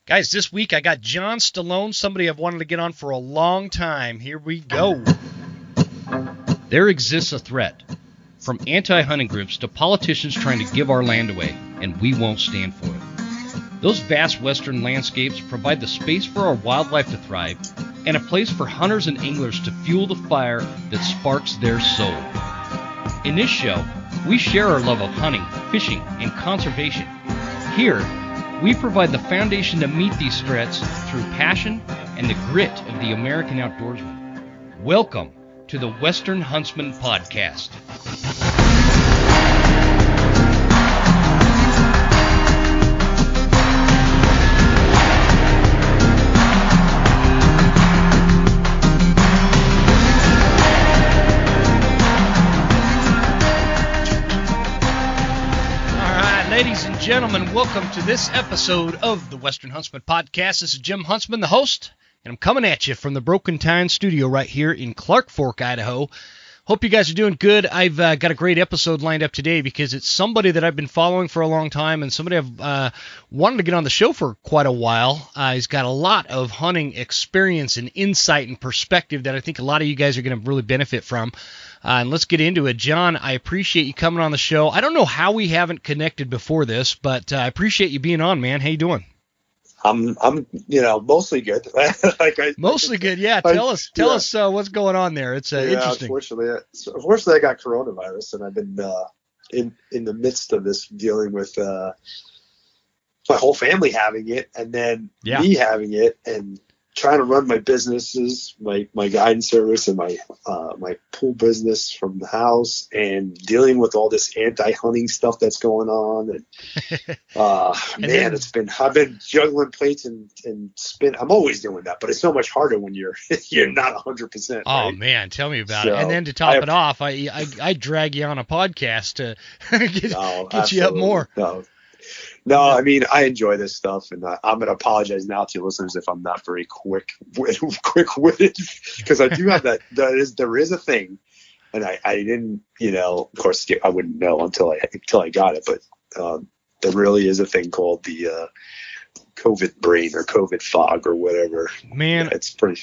Guys, this week I got John Stallone, somebody I've wanted to get on for a long time. Here we go. There exists a threat, from anti-hunting groups to politicians trying to give our land away, and we won't stand for it. Those vast western landscapes provide the space for our wildlife to thrive and a place for hunters and anglers to fuel the fire that sparks their soul. In this show, we share our love of hunting, fishing, and conservation. Here, we provide the foundation to meet these threats through passion and the grit of the American outdoorsman. Welcome to the Western Huntsman Podcast. Ladies and gentlemen, welcome to this episode of the Western Huntsman Podcast. This is Jim Huntsman, the host, and I'm coming at you from the Broken Tine studio right here in Clark Fork, Idaho. Hope you guys are doing good. I've got a great episode lined up today because it's somebody that I've been following for a long time and somebody I've wanted to get on the show for quite a while. He's got a lot of hunting experience and insight and perspective that I think a lot of you guys are going to really benefit from. And let's get into it. John, I appreciate you coming on the show. I don't know how we haven't connected before this, but I appreciate you being on, man. How you doing? I'm mostly good. Mostly good, yeah. Tell us what's going on there. It's interesting. Unfortunately, I got coronavirus, and I've been in the midst of this dealing with my whole family having it, and then me having it, and trying to run my businesses, my guidance service, and my pool business from the house, and dealing with all this anti-hunting stuff that's going on. And I've been juggling plates and spin. I'm always doing that, but it's so much harder when you're not 100%. Oh right? Man, tell me about it. And then to top it off, I drag you on a podcast to get you up more. No, I mean, I enjoy this stuff, and I'm going to apologize now to your listeners if I'm not very quick-witted, because I do have that. There is a thing, and I didn't, of course, I wouldn't know until I got it, but there really is a thing called the COVID brain or COVID fog or whatever. Man, it's pretty.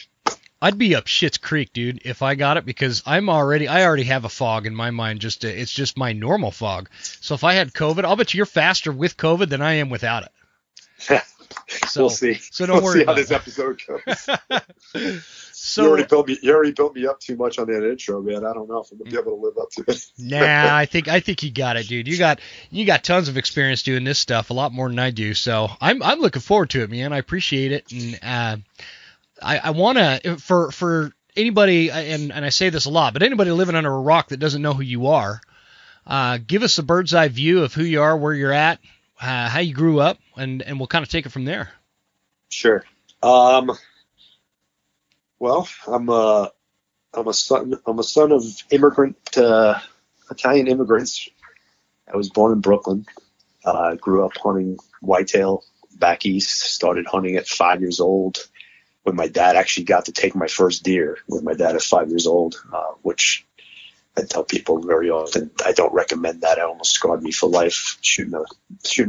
I'd be up Schitt's Creek, dude, if I got it, because I already have a fog in my mind. It's just my normal fog. So if I had COVID, I'll bet you're faster with COVID than I am without it. We'll see. So don't worry about this episode goes. So you already built me up too much on that intro, man. I don't know if I'm gonna be able to live up to it. Nah, I think you got it, dude. You got tons of experience doing this stuff, a lot more than I do. So I'm looking forward to it, man. I appreciate it, and I want to, for anybody, and I say this a lot, but anybody living under a rock that doesn't know who you are, give us a bird's eye view of who you are, where you're at, how you grew up, and we'll kind of take it from there. Sure. Well, I'm a son of Italian immigrants. I was born in Brooklyn. Grew up hunting whitetail back east. Started hunting at 5 years old, when my dad actually got to take my first deer with my dad at 5 years old, which I tell people very often, I don't recommend that. It almost scarred me for life, shooting a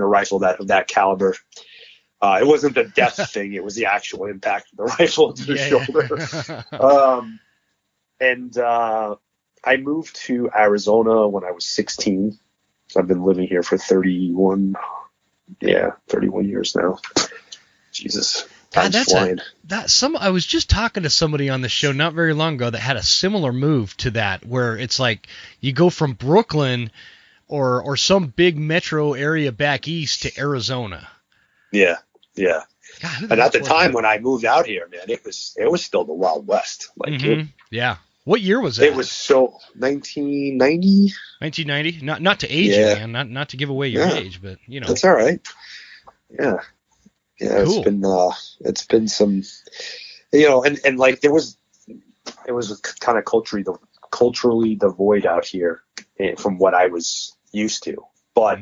rifle of that caliber. It wasn't the death thing. It was the actual impact of the rifle to the shoulder. And I moved to Arizona when I was 16. So I've been living here for 31 years now. Jesus. God, I was just talking to somebody on the show not very long ago that had a similar move to that, where it's like you go from Brooklyn or some big metro area back east to Arizona. Yeah. God, and at the time when I moved out here, man, it was still the Wild West. Yeah. What year was that? It was 1990. 1990? Not to age you, man. Not to give away your age, but That's all right. Yeah. Yeah, cool. It's been some, and like it was kind of culturally devoid out here from what I was used to. But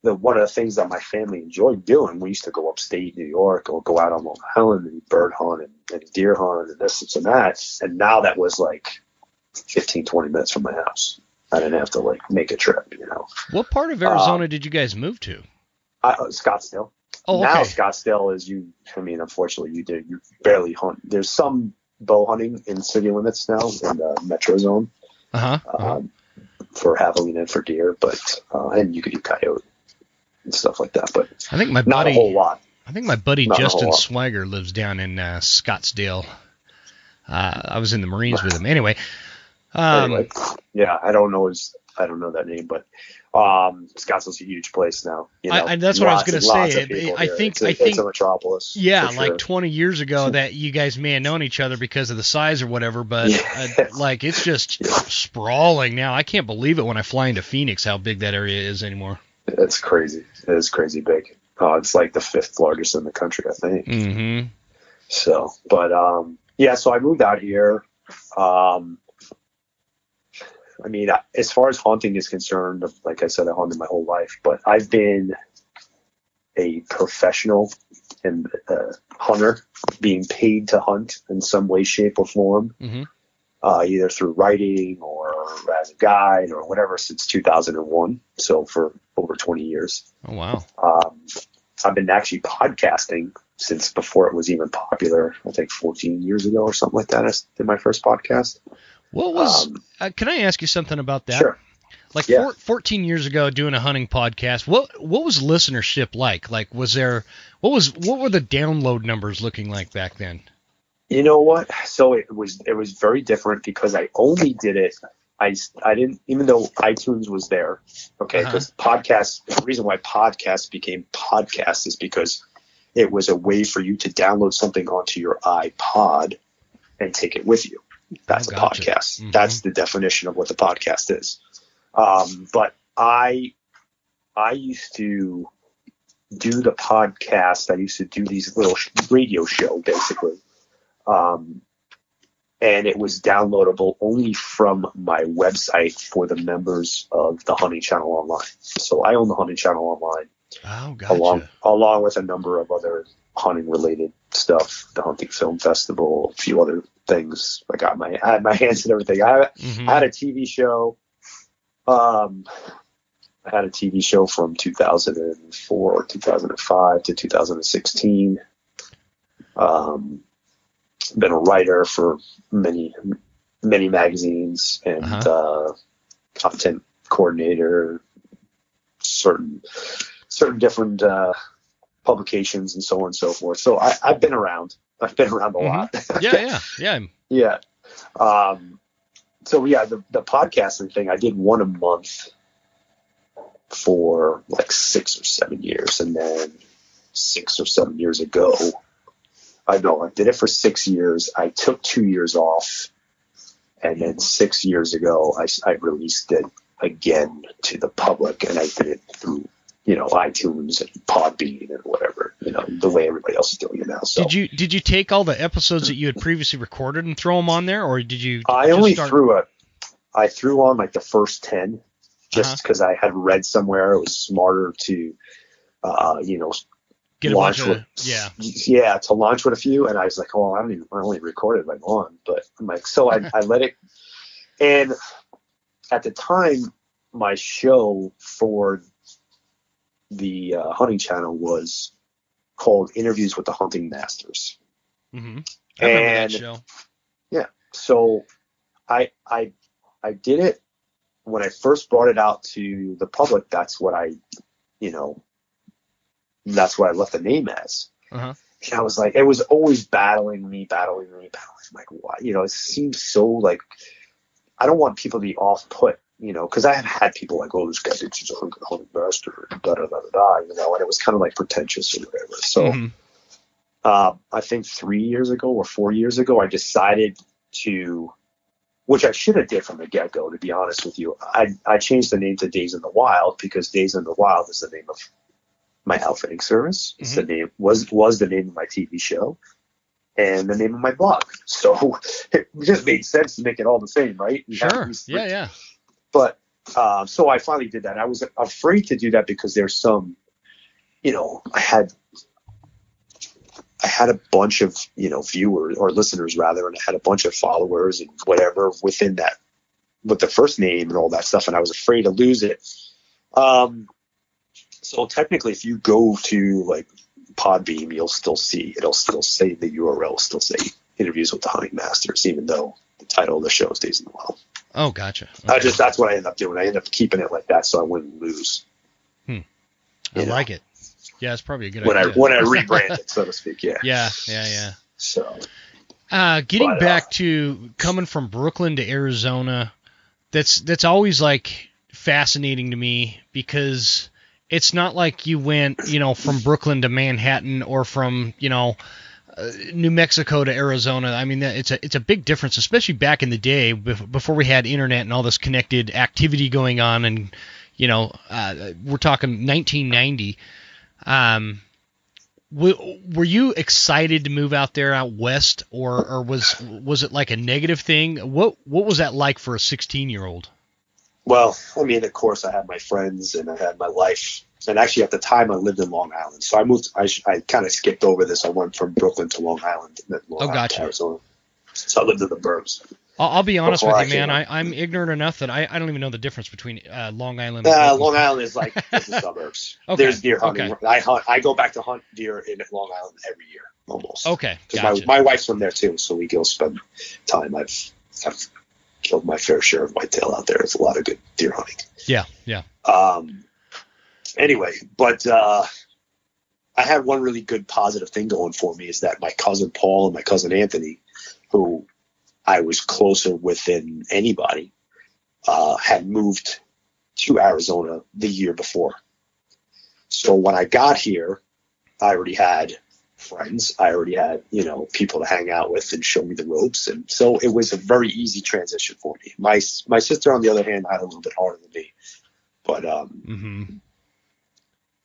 one of the things that my family enjoyed doing, we used to go upstate New York or go out on Long Island and bird hunt and deer hunt and this and that. And now that was like 15, 20 minutes from my house. I didn't have to make a trip, What part of Arizona did you guys move to? Scottsdale. Oh, now okay. Scottsdale is unfortunately you barely hunt. There's some bow hunting in city limits now in the metro zone. For javelina and for deer, but and you could do coyote and stuff like that, but I think my not buddy, a whole lot. I think my buddy Not a whole Justin lot. Swagger lives down in Scottsdale. I was in the Marines with him. Anyway, yeah, I don't know that name, but Scottsdale's a huge place now. That's what I was going to say. I think it's a metropolis. Yeah, for sure. like 20 years ago that you guys may have known each other because of the size or whatever, but like it's just sprawling now. I can't believe it when I fly into Phoenix how big that area is anymore. It's crazy. It is crazy big. It's like the 5th largest in the country, I think. Mm-hmm. So, but so I moved out here. As far as hunting is concerned, like I said, I hunted my whole life, but I've been a professional and hunter, being paid to hunt in some way, shape, or form, either through writing or as a guide or whatever, since 2001. So for over 20 years. Oh, wow. I've been actually podcasting since before it was even popular. I think 14 years ago or something like that. I did my first podcast. What was? Can I ask you something about that? Sure. Like 14 years ago, doing a hunting podcast. What was listenership like? Like, what were the download numbers looking like back then? You know what? So it was very different because I only did it. I didn't, even though iTunes was there. Okay, because podcasts. The reason why podcasts became podcasts is because it was a way for you to download something onto your iPod and take it with you. That's a podcast. Mm-hmm. That's the definition of what the podcast is. But I used to do the podcast. I used to do these little radio show, basically. And it was downloadable only from my website for the members of the Hunting Channel Online. So I own the Hunting Channel Online. Oh, gotcha. Along with a number of other hunting-related stuff, the Hunting Film Festival, a few other things. I had my hands in everything. I had a TV show. I had a TV show from 2004 or 2005 to 2016. Been a writer for many magazines and content coordinator, certain different publications and so on and so forth. So I've been around. I've been around a lot. Yeah. Yeah. The podcasting thing, I did one a month for like 6 or 7 years. And then 6 or 7 years ago, I did it for 6 years. I took 2 years off. And then 6 years ago, I released it again to the public, and I did it through, iTunes and Podbean and whatever, the way everybody else is doing it now. So did you take all the episodes that you had previously recorded and throw them on there, or did you? I threw on like the first 10, just because I had read somewhere it was smarter to, get launch a bunch of, to launch with a few. And I was like, oh, I only recorded like one, but I'm like, so I let it. And at the time, my show for the Hunting Channel was called Interviews with the Hunting Masters. Mm-hmm. I remember that show. Yeah. So I did it when I first brought it out to the public. That's what I left the name as. And I was like, it was always battling me. I'm like, why? It seems so like, I don't want people to be off put, because I have had people like, oh, this guy thinks he's a hunting master, and and it was kind of like pretentious or whatever. So I think 3 years ago or 4 years ago, I decided to, which I should have did from the get-go, to be honest with you. I changed the name to Days in the Wild because Days in the Wild is the name of my outfitting service. It's the name was the name of my TV show and the name of my blog. So it just made sense to make it all the same, right? Sure. Yeah. But so I finally did that. I was afraid to do that because there's some, I had a bunch of, viewers or listeners rather, and I had a bunch of followers and whatever within that, with the first name and all that stuff. And I was afraid to lose it. So technically, if you go to like Podbeam, it'll still say the URL will still say interviews with the hunting masters, even though the title of the show stays in the well. Oh, gotcha. Okay. That's what I end up doing. I end up keeping it like that so I wouldn't lose. I like it. Yeah, it's probably a good idea. When I rebrand it, so to speak. Yeah. Yeah. So, getting back to coming from Brooklyn to Arizona, that's always like fascinating to me, because it's not like you went, from Brooklyn to Manhattan, or from, New Mexico to Arizona. I mean, it's a big difference, especially back in the day before we had internet and all this connected activity going on. And, we're talking 1990. Were you excited to move out there out west, or was it like a negative thing? What was that like for a 16-year-old? Well, I mean, of course, I had my friends and I had my life. And actually, at the time, I lived in Long Island. So I moved. I kind of skipped over this. I went from Brooklyn to Long Island, and then Long Island to Arizona. So I lived in the burbs. I'll be honest with you, man. I'm ignorant enough that I don't even know the difference between Long Island and Brooklyn. Long Island is like the suburbs. Okay. There's deer hunting. Okay. I go back to hunt deer in Long Island every year, almost. Okay. Because my wife's from there too, so we go spend time. I've killed my fair share of whitetail out there. It's a lot of good deer hunting. Yeah. Anyway, but I had one really good positive thing going for me, is that my cousin Paul and my cousin Anthony, who I was closer with than anybody, had moved to Arizona the year before. So when I got here, I already had friends. I already had, people to hang out with and show me the ropes. And so it was a very easy transition for me. My sister, on the other hand, had a little bit harder than me. But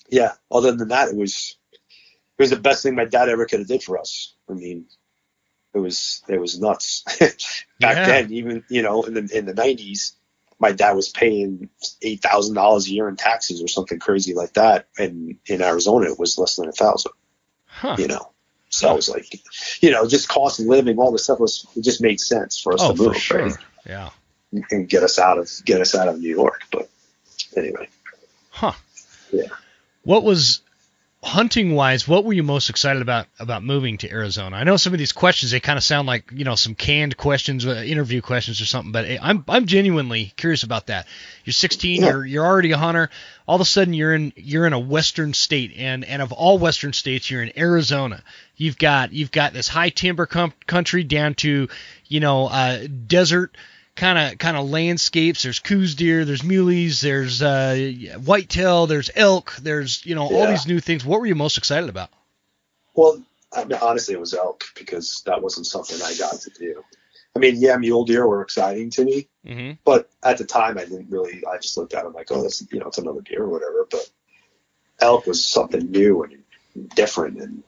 yeah, other than that, it was the best thing my dad ever could have did for us. I mean, it was nuts. Back then, even, in the 90s, my dad was paying $8,000 a year in taxes or something crazy like that. And in Arizona, it was less than $1,000, So I was like, just cost of living, all this stuff it just made sense for us to move. For sure. Right? Yeah. And get us out of New York. But anyway. Yeah. What was, hunting-wise, what were you most excited about moving to Arizona? I know some of these questions, they kind of sound like, some canned questions, interview questions or something, but I'm genuinely curious about that. You're 16, you're already a hunter. All of a sudden, you're in a western state, and of all western states, you're in Arizona. You've got this high timber country down to, desert kind of landscapes. There's coos deer, there's muleys, there's whitetail, there's elk, there's all these new things. What were you most excited about? Well, I mean, honestly, it was elk, because that wasn't something I got to do. I mean, mule deer were exciting to me, but at the time I didn't really. I just looked at them like, oh, that's it's another deer or whatever. But elk was something new and different and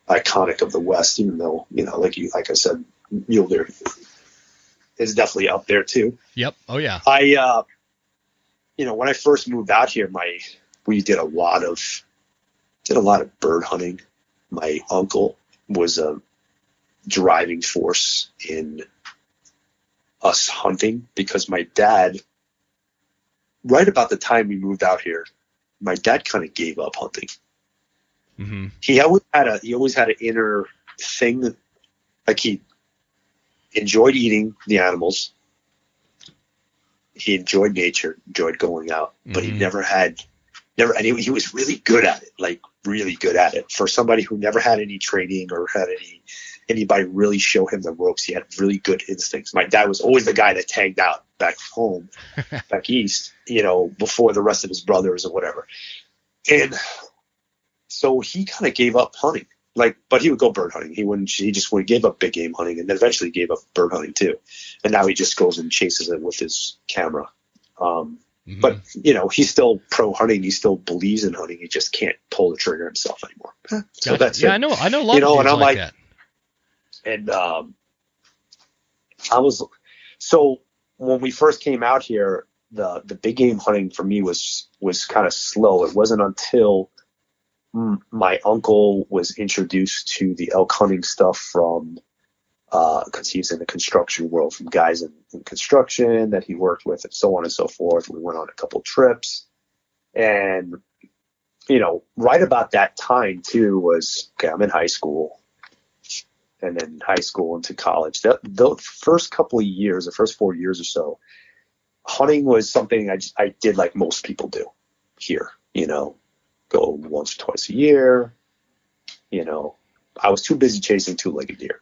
iconic of the West, even though like I said, mule deer is definitely up there too. Yep. Oh yeah. I, when I first moved out here, we did a lot of bird hunting. My uncle was a driving force in us hunting, because my dad, right about the time we moved out here, my dad kind of gave up hunting. Mm-hmm. He always had an inner thing, like he enjoyed eating the animals. He enjoyed nature, enjoyed going out, but he and he was really good at it, like really good at it. For somebody who never had any training or had anybody really show him the ropes, he had really good instincts. My dad was always the guy that tagged out back home, back east, before the rest of his brothers or whatever. And so he kind of gave up hunting. But he would go bird hunting. He just would give up big game hunting, and then eventually gave up bird hunting too. And now he just goes and chases it with his camera. But he's still pro hunting. He still believes in hunting. He just can't pull the trigger himself anymore. So that's it. I know a lot of dudes and I'm like that. And so when we first came out here, the big game hunting for me was kind of slow. It wasn't until my uncle was introduced to the elk hunting stuff from, because he's in the construction world, from guys in construction that he worked with and so on and so forth. We went on a couple trips, and right about that time too was, okay, I'm in high school, and then high school into college. The first couple of years, the first 4 years or so, hunting was something I did like most people do here, go once or twice a year. I was too busy chasing two-legged deer.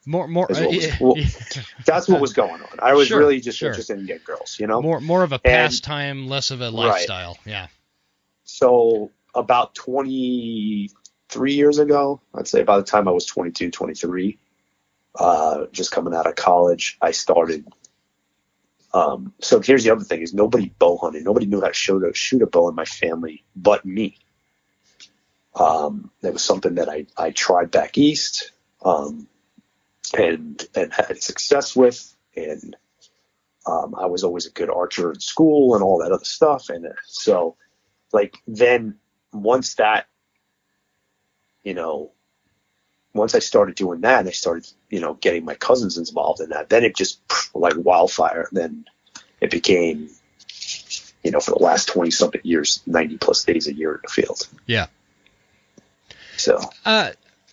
That's what was going on. I was really just interested in getting girls, More of a pastime, less of a lifestyle. Right. Yeah. So about 23 years ago, I'd say by the time I was 22, 23, just coming out of college, I started. So here's the other thing: is nobody bow hunted. Nobody knew how to shoot a bow in my family, but me. That was something that I tried back east, and had success with, and I was always a good archer in school and all that other stuff, and so then once that, once I started doing that, and I started getting my cousins involved in that, then it just like wildfire. Then it became, for the last 20 something years, 90 plus days a year in the field. Yeah. So,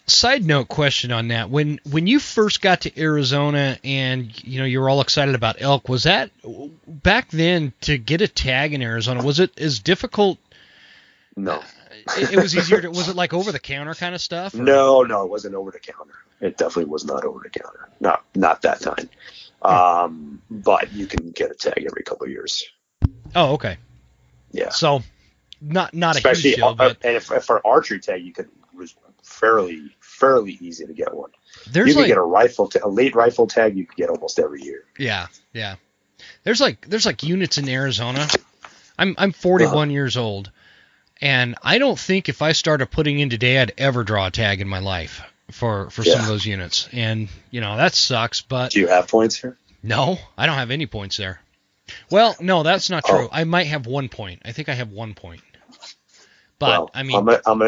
side note question on that: when you first got to Arizona and you were all excited about elk, was that back then to get a tag in Arizona? Was it as difficult? No, it was easier. Was it like over the counter kind of stuff? Or? No, it wasn't over the counter. It definitely was not over the counter. Not that time. But you can get a tag every couple of years. Oh, okay. Yeah. So not especially a huge deal, but and for an archery tag, it was fairly easy to get one. You could get a late rifle tag. You could get almost every year. Yeah. There's like units in Arizona. I'm 41 years old, and I don't think if I started putting in today, I'd ever draw a tag in my life for some of those units. And that sucks. But do you have points here? No, I don't have any points there. Well, no, that's not true. I might have 1 point. I think I have 1 point. But I mean, I'm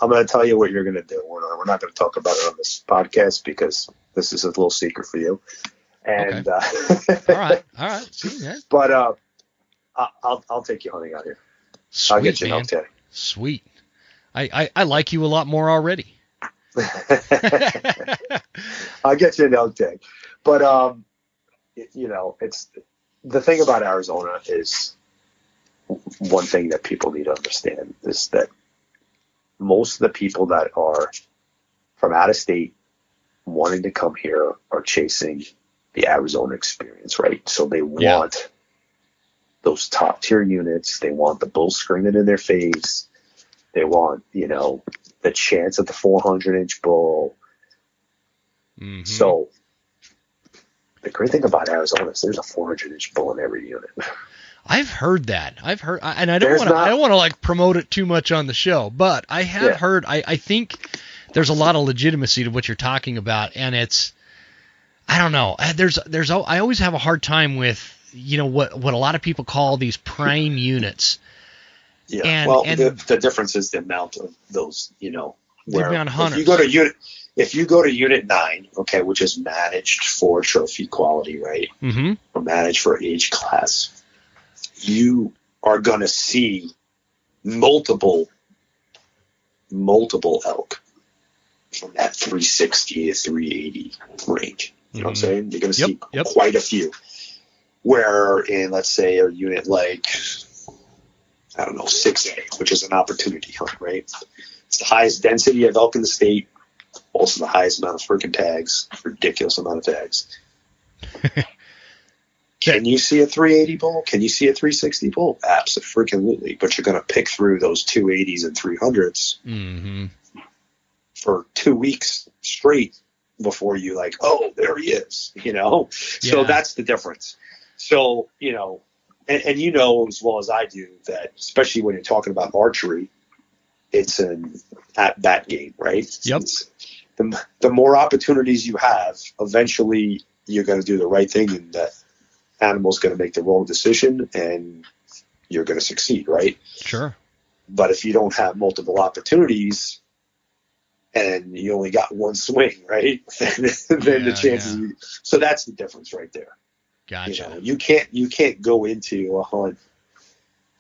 gonna tell you what you're gonna do. We're not gonna talk about it on this podcast because this is a little secret for you. And okay. All right. See, yeah. But I'll take you hunting out here. Sweet, I'll get you man. an elk tag. Sweet. I like you a lot more already. I'll get you an elk tag. But it's the thing about Arizona is. One thing that people need to understand is that most of the people that are from out of state wanting to come here are chasing the Arizona experience, right? So they want those top tier units. They want the bull screaming in their face. They want, the chance at the 400-inch bull. Mm-hmm. So the great thing about Arizona is there's a 400-inch bull in every unit. I've heard that. And I don't want to like promote it too much on the show, but I have heard. I think there's a lot of legitimacy to what you're talking about, and I don't know. I always have a hard time with what a lot of people call these prime units. Yeah. And the difference is the amount of those. Where on hunters. If you go to Unit 9, okay, which is managed for trophy quality, right? Mm-hmm. Or managed for age class. You are going to see multiple elk from that 360 to 380 range. You know what I'm saying? You're going to see quite a few. Where in, let's say, a unit like, 6A, which is an opportunity hunt, right? It's the highest density of elk in the state, also the highest amount of freaking tags, ridiculous amount of tags. Can you see a 380 bull? Can you see a 360 bull? Absolutely. But you're going to pick through those 280s and 300s for 2 weeks straight before you there he is, So that's the difference. So, and as well as I do that, especially when you're talking about archery, it's an at-bat game, right? Yep. The more opportunities you have, eventually you're going to do the right thing, and that animal's going to make the wrong decision, and you're going to succeed, right? Sure. But if you don't have multiple opportunities and you only got one swing, right, then the chances. So that's the difference right there. Gotcha. You can't go into a hunt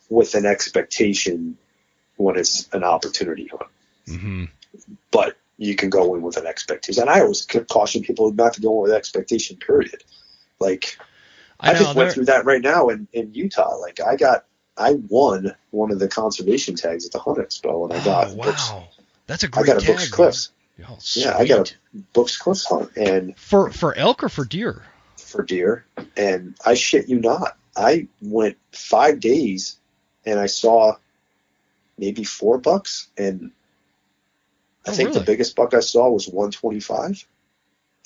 with an expectation when it's an opportunity hunt. Mm-hmm. But you can go in with an expectation. And I always caution people not to go in with expectation, period. Like, I just went through that right now in Utah. Like, I won one of the conservation tags at the Hunt Expo, and I got That's a great tag. I got a tag, Brooks Cliffs. Oh, yeah, I got a Brooks Cliffs hunt, and for elk or for deer? For deer, and I shit you not, I went 5 days, and I saw maybe 4 bucks, and I think the biggest buck I saw was 125.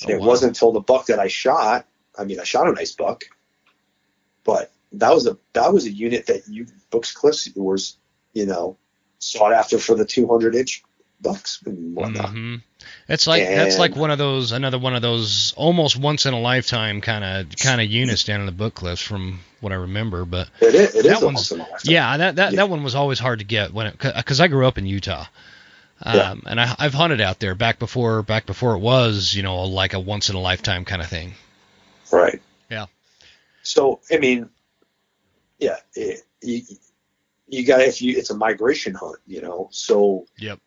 And it wasn't until the buck that I shot. I mean, I shot a nice buck, but that was a unit that Brooks Cliffs was, sought after for the 200-inch bucks and whatnot. Mm-hmm. That's like another one of those almost once in a lifetime kind of units down in the Book Cliffs from what I remember. But it is once in a lifetime. Yeah, that one was always hard to get because I grew up in Utah. And I've hunted out there back before it was, like a once in a lifetime kind of thing. Right. Yeah. So, I mean, yeah, you got it's a migration hunt, So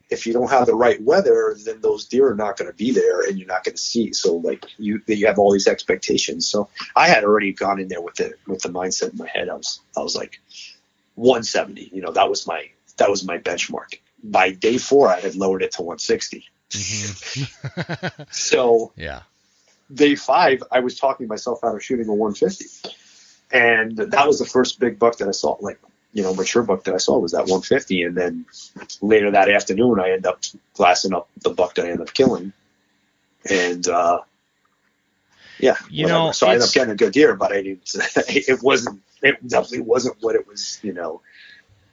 if you don't have the right weather, then those deer are not going to be there, and you're not going to see. So like you have all these expectations. So I had already gone in there with the mindset in my head. I was like 170. That was my benchmark. By day 4, I had lowered it to 160. Mm-hmm. So yeah, day 5, I was talking myself out of shooting a 150, and that was the first big buck that I saw. Like, mature buck that I saw was that 150, and then later that afternoon, I end up glassing up the buck that I ended up killing, and so I ended up getting a good deer, but I didn't. It definitely wasn't what it was,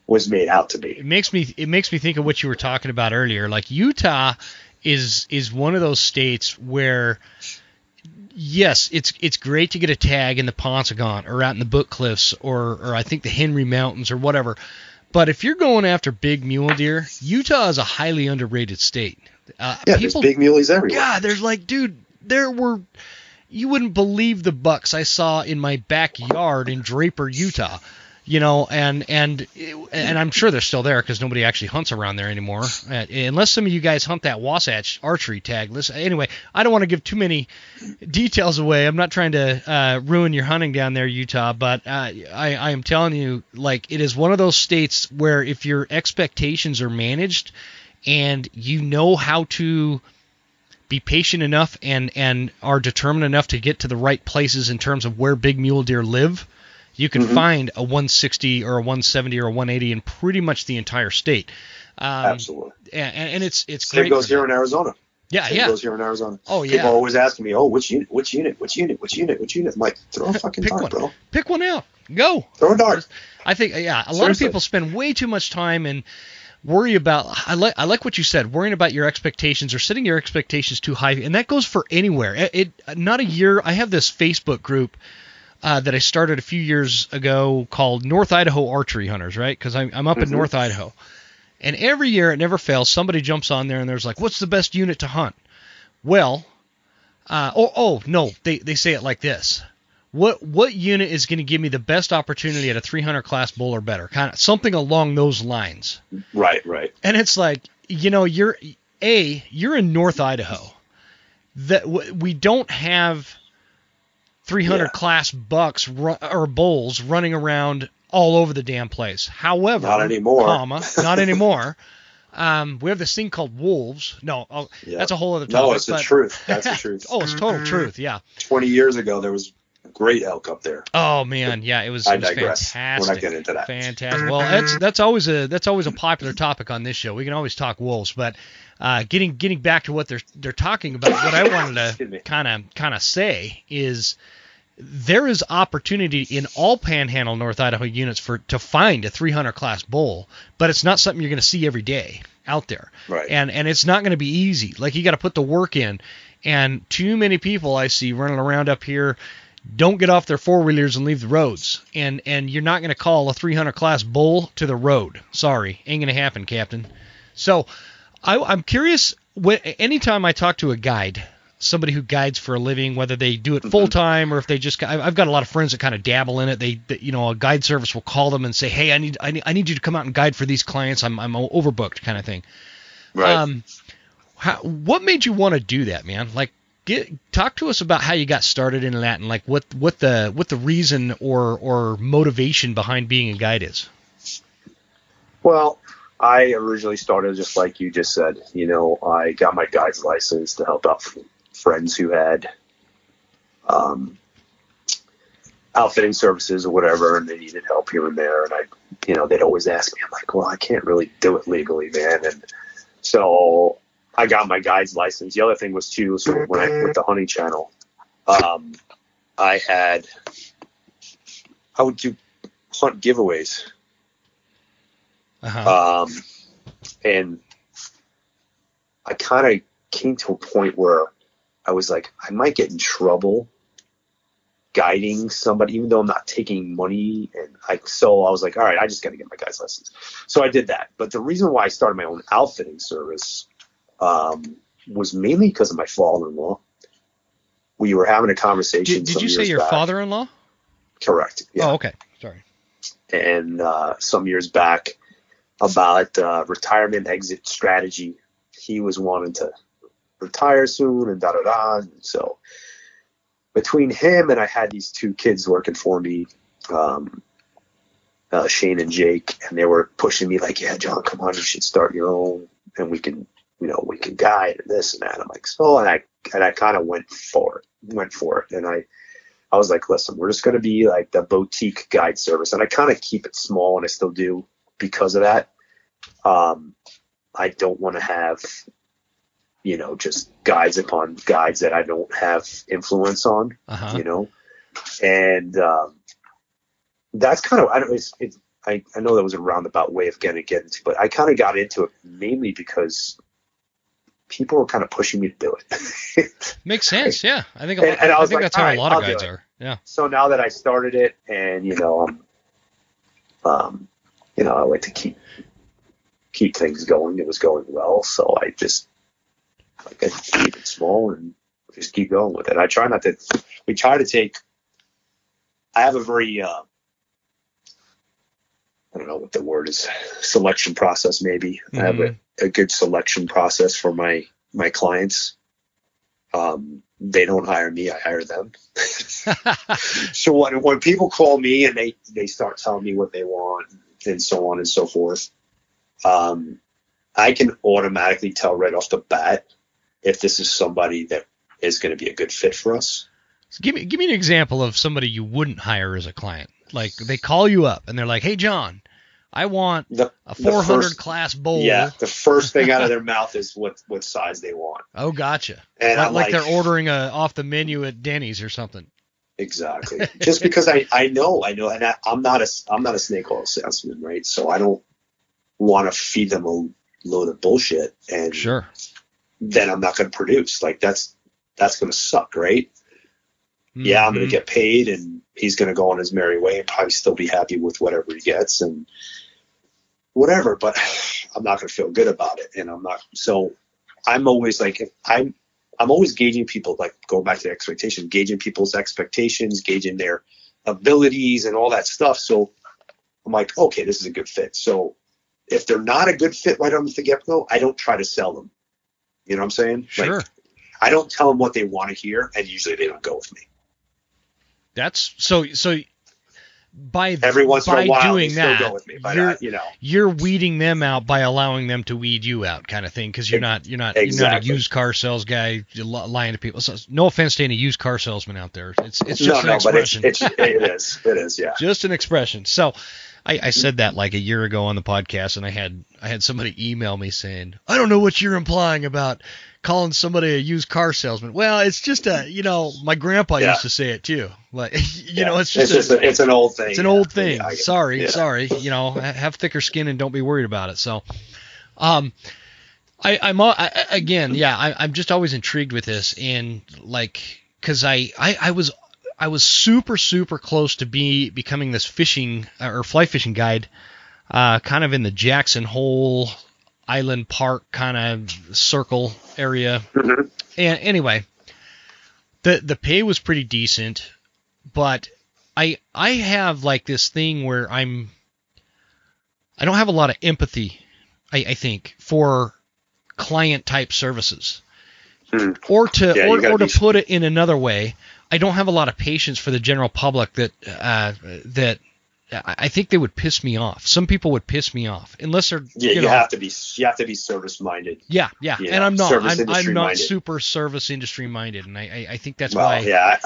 was made out to be. It makes me think of what you were talking about earlier. Like, Utah is one of those states where, yes, it's great to get a tag in the Paunsaugunt or out in the Book Cliffs or I think the Henry Mountains or whatever. But if you're going after big mule deer, Utah is a highly underrated state. There's big muleys everywhere. Yeah, there's you wouldn't believe the bucks I saw in my backyard in Draper, Utah. And I'm sure they're still there because nobody actually hunts around there anymore, unless some of you guys hunt that Wasatch archery tag. Listen, anyway, I don't want to give too many details away. I'm not trying to ruin your hunting down there, Utah, but I am telling you, like, it is one of those states where if your expectations are managed and you know how to be patient enough and are determined enough to get to the right places in terms of where big mule deer live, you can find a 160 or a 170 or a 180 in pretty much the entire state. Absolutely. And it's Same great. goes here in Arizona. Same goes here in Arizona. Oh, yeah. People are always asking me, which unit? I'm like, throw a fucking dart, bro. Pick one out. Go. Throw a dart. I think, a lot of people spend way too much time and worry about, I like what you said, worrying about your expectations or setting your expectations too high. And that goes for anywhere. Not a year. I have this Facebook group that I started a few years ago called North Idaho Archery Hunters, right? Because I'm up in North Idaho. And every year, it never fails, somebody jumps on there and there's like, what's the best unit to hunt? Well, no, they say it like this. What unit is going to give me the best opportunity at a 300 class bull or better? Kind of something along those lines. Right. And it's like, you're in North Idaho. That we don't have 300 class bucks or bulls running around all over the damn place. However, not anymore. Not anymore. We have this thing called wolves. No, that's a whole other topic. No, it's the truth. That's the truth. It's total truth. Yeah. 20 years ago, there was great elk up there. Oh man, yeah, it was digress. Fantastic. We're not getting into that. Fantastic. Well, that's always a popular topic on this show. We can always talk wolves, but getting back to what they're talking about, what I wanted to kind of say is there is opportunity in all Panhandle North Idaho units to find a 300 class bull, but it's not something you're going to see every day out there. Right. And it's not going to be easy. Like, you got to put the work in. And too many people I see running around up here don't get off their four-wheelers and leave the roads. And you're not going to call a 300 class bull to the road. Sorry, ain't going to happen, Captain. So I'm curious, anytime I talk to a guide, somebody who guides for a living, whether they do it full time or if they just, I've got a lot of friends that kind of dabble in it. A guide service will call them and say, hey, I need you to come out and guide for these clients. I'm overbooked, kind of thing. Right. What made you want to do that, man? Like, talk to us about how you got started in that, and like what the reason or motivation behind being a guide is. Well, I originally started just like you just said. I got my guide's license to help out friends who had outfitting services or whatever, and they needed help here and there. And they'd always ask me. I'm like, well, I can't really do it legally, man. And so I got my guide's license. The other thing was too, so when I with the hunting channel, I would do hunt giveaways. And I kind of came to a point where I was like, I might get in trouble guiding somebody, even though I'm not taking money. So I was like, all right, I just got to get my guide's license. So I did that. But the reason why I started my own outfitting service was mainly because of my father-in-law. We were having a conversation. Did you say your father-in-law? Correct. Yeah. Oh, okay. Sorry. And some years back, about retirement exit strategy. He was wanting to retire soon and da-da-da. And so between him and I had these two kids working for me, Shane and Jake, and they were pushing me like, yeah, John, come on, you should start your own and we can guide and this and that. I'm like, so, and I kind of went for it. And I was like, listen, we're just going to be like the boutique guide service. And I kind of keep it small, and I still do because of that. I don't want to have, just guides upon guides that I don't have influence on, and that's kind of, I know that was a roundabout way of getting into, but I kind of got into it mainly because people were kind of pushing me to do it. Makes sense. Yeah. I think that's how a lot of guides are. Yeah. So now that I started it, and, I like to keep things going. It was going well. So I just, I keep it small and just keep going with it. I try I have a very, I don't know what the word is, selection process maybe. Mm-hmm. I have a good selection process for my clients. They don't hire me, I hire them. So when people call me and they start telling me what they want and so on and so forth, I can automatically tell right off the bat if this is somebody that is going to be a good fit for us. So give me an example of somebody you wouldn't hire as a client. Like they call you up and they're like, hey, John, I want a 400 class bowl. Yeah, the first thing out of their mouth is what size they want. Oh, gotcha. And not like they're ordering off the menu at Denny's or something. Exactly. Just because I know, and I'm not a snake oil salesman, right? So I don't want to feed them a load of bullshit, and sure, then I'm not going to produce. Like that's going to suck, right? Mm-hmm. Yeah, I'm going to get paid, and he's going to go on his merry way and probably still be happy with whatever he gets and whatever. But I'm not going to feel good about it, and I'm not. So I'm always like, I'm always gauging people, like going back to the expectation, gauging people's expectations, gauging their abilities and all that stuff. So I'm like, okay, this is a good fit. So if they're not a good fit right on the get-go, I don't try to sell them. You know what I'm saying? Sure. Like, I don't tell them what they want to hear, and usually they don't go with me. That's so by every once in a while doing they that, still go with me, but you're weeding them out by allowing them to weed you out, kind of thing, because you're not exactly. You're not a used car sales guy lying to people. So, no offense to any used car salesman out there. It's just an expression. But it is, yeah. Just an expression. So I said that like a year ago on the podcast, and I had somebody email me saying, I don't know what you're implying about calling somebody a used car salesman. Well, it's just my grandpa used to say it too. Like, it's an old thing. It's an old thing. Yeah, sorry. Have thicker skin and don't be worried about it. So, I'm just always intrigued with this, and like, cause I was super, super close to becoming this fishing or fly fishing guide, kind of in the Jackson Hole Island Park kind of circle area. Mm-hmm. And anyway, The pay was pretty decent, but I have like this thing where I don't have a lot of empathy, I think, for client type services. Or to put it in another way, I don't have a lot of patience for the general public that I think they would piss me off. Some people would piss me off unless they're you have to be service minded. Yeah, and I'm not super service industry minded, and I think that's why. Yeah,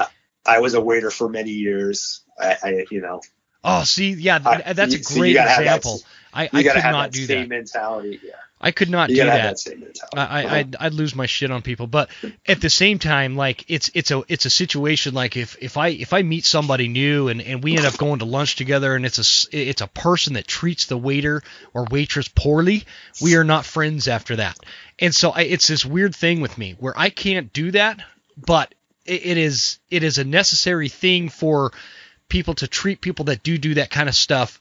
I was a waiter for many years. Oh, see, yeah, that's a great example. I could not do that. Same mentality. Yeah. I could not do that. Same mentality. I'd lose my shit on people, but at the same time, like it's a situation like if I meet somebody new and we end up going to lunch together and it's a person that treats the waiter or waitress poorly, we are not friends after that. And so it's this weird thing with me where I can't do that, but it is a necessary thing for people to treat people that do that kind of stuff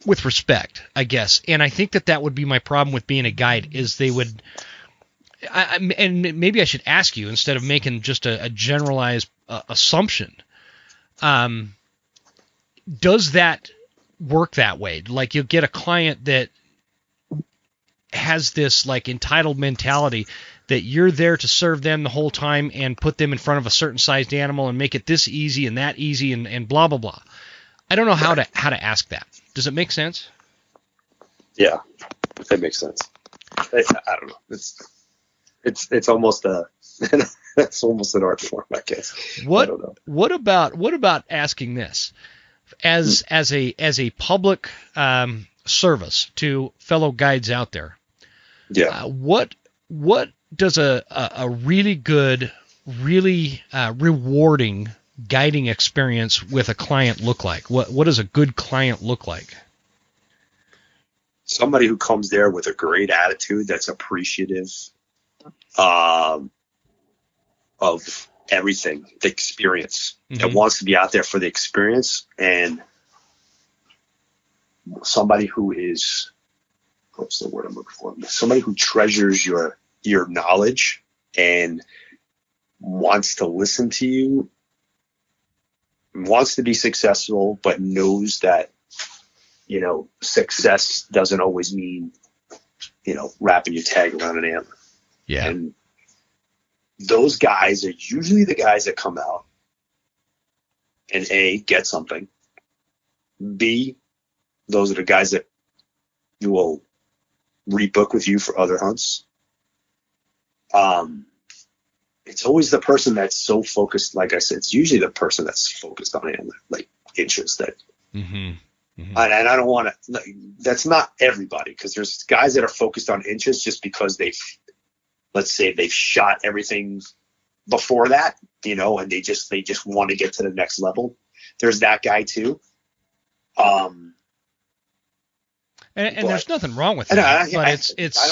with respect, I guess. And I think that would be my problem with being a guide is they would, and maybe I should ask you instead of making just a generalized assumption. Does that work that way? Like you'll get a client that has this like entitled mentality that you're there to serve them the whole time and put them in front of a certain sized animal and make it this easy and that easy and blah, blah, blah. I don't know how to ask that. Does it make sense? Yeah, it makes sense. I don't know. It's almost it's almost an art form, I guess. I don't know. What about asking this as a public service to fellow guides out there? Yeah. What does a really good, really rewarding guiding experience with a client look like? What does a good client look like? Somebody who comes there with a great attitude, that's appreciative of everything, the experience, that wants to be out there for the experience, and somebody who is, what's the word I'm looking for? Somebody who treasures your knowledge and wants to listen to you, wants to be successful, but knows that, success doesn't always mean, wrapping your tag around an antler. Yeah. And those guys are usually the guys that come out and A, get something. B, those are the guys that you will rebook with you for other hunts. It's always the person that's so focused. Like I said, it's usually the person that's focused on antler, like inches that. And I don't want to. That's not everybody, because there's guys that are focused on inches just because let's say they've shot everything before that, and they just want to get to the next level. There's that guy too. And there's nothing wrong with that, but it's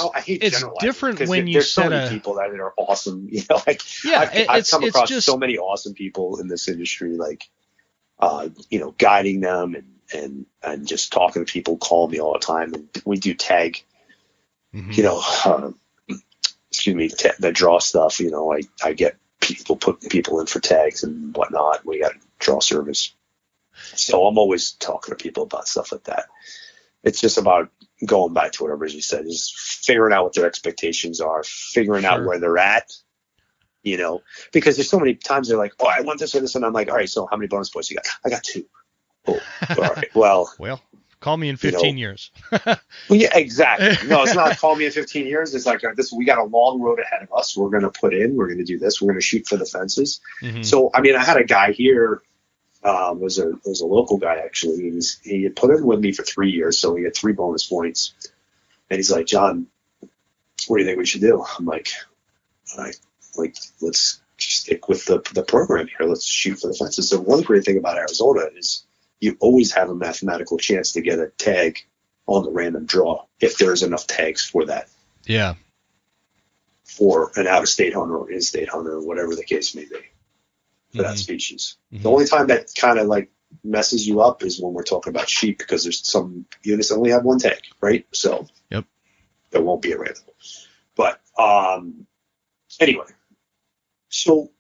different when you set so many people that are awesome. I've come across so many awesome people in this industry, like guiding them and just talking to people, call me all the time, and we do tag, the draw stuff. I get people, put people in for tags and whatnot. We got a draw service, so I'm always talking to people about stuff like that. It's just about going back to whatever you said, just figuring out what their expectations are, figuring out where they're at, because there's so many times they're like, oh, I want this or this. And I'm like, all right, so how many bonus points you got? I got 2. Oh, all right. Well, call me in 15 years. Well, yeah, exactly. No, it's not call me in 15 years. It's like we got a long road ahead of us. We're going to put in, we're going to do this. We're going to shoot for the fences. So, I had a guy here, was a local guy actually. He had put in with me for 3 years, so he had 3 bonus points. And he's like, John, what do you think we should do? I'm like, all right, let's stick with the program here. Let's shoot for the fences. So one great thing about Arizona is you always have a mathematical chance to get a tag on the random draw if there's enough tags for that. Yeah. For an out-of-state hunter or in-state hunter or whatever the case may be. For that species. The only time that kind of like messes you up is when we're talking about sheep, because there's some units that only have 1 tag, right? So there won't be a random. But anyway, so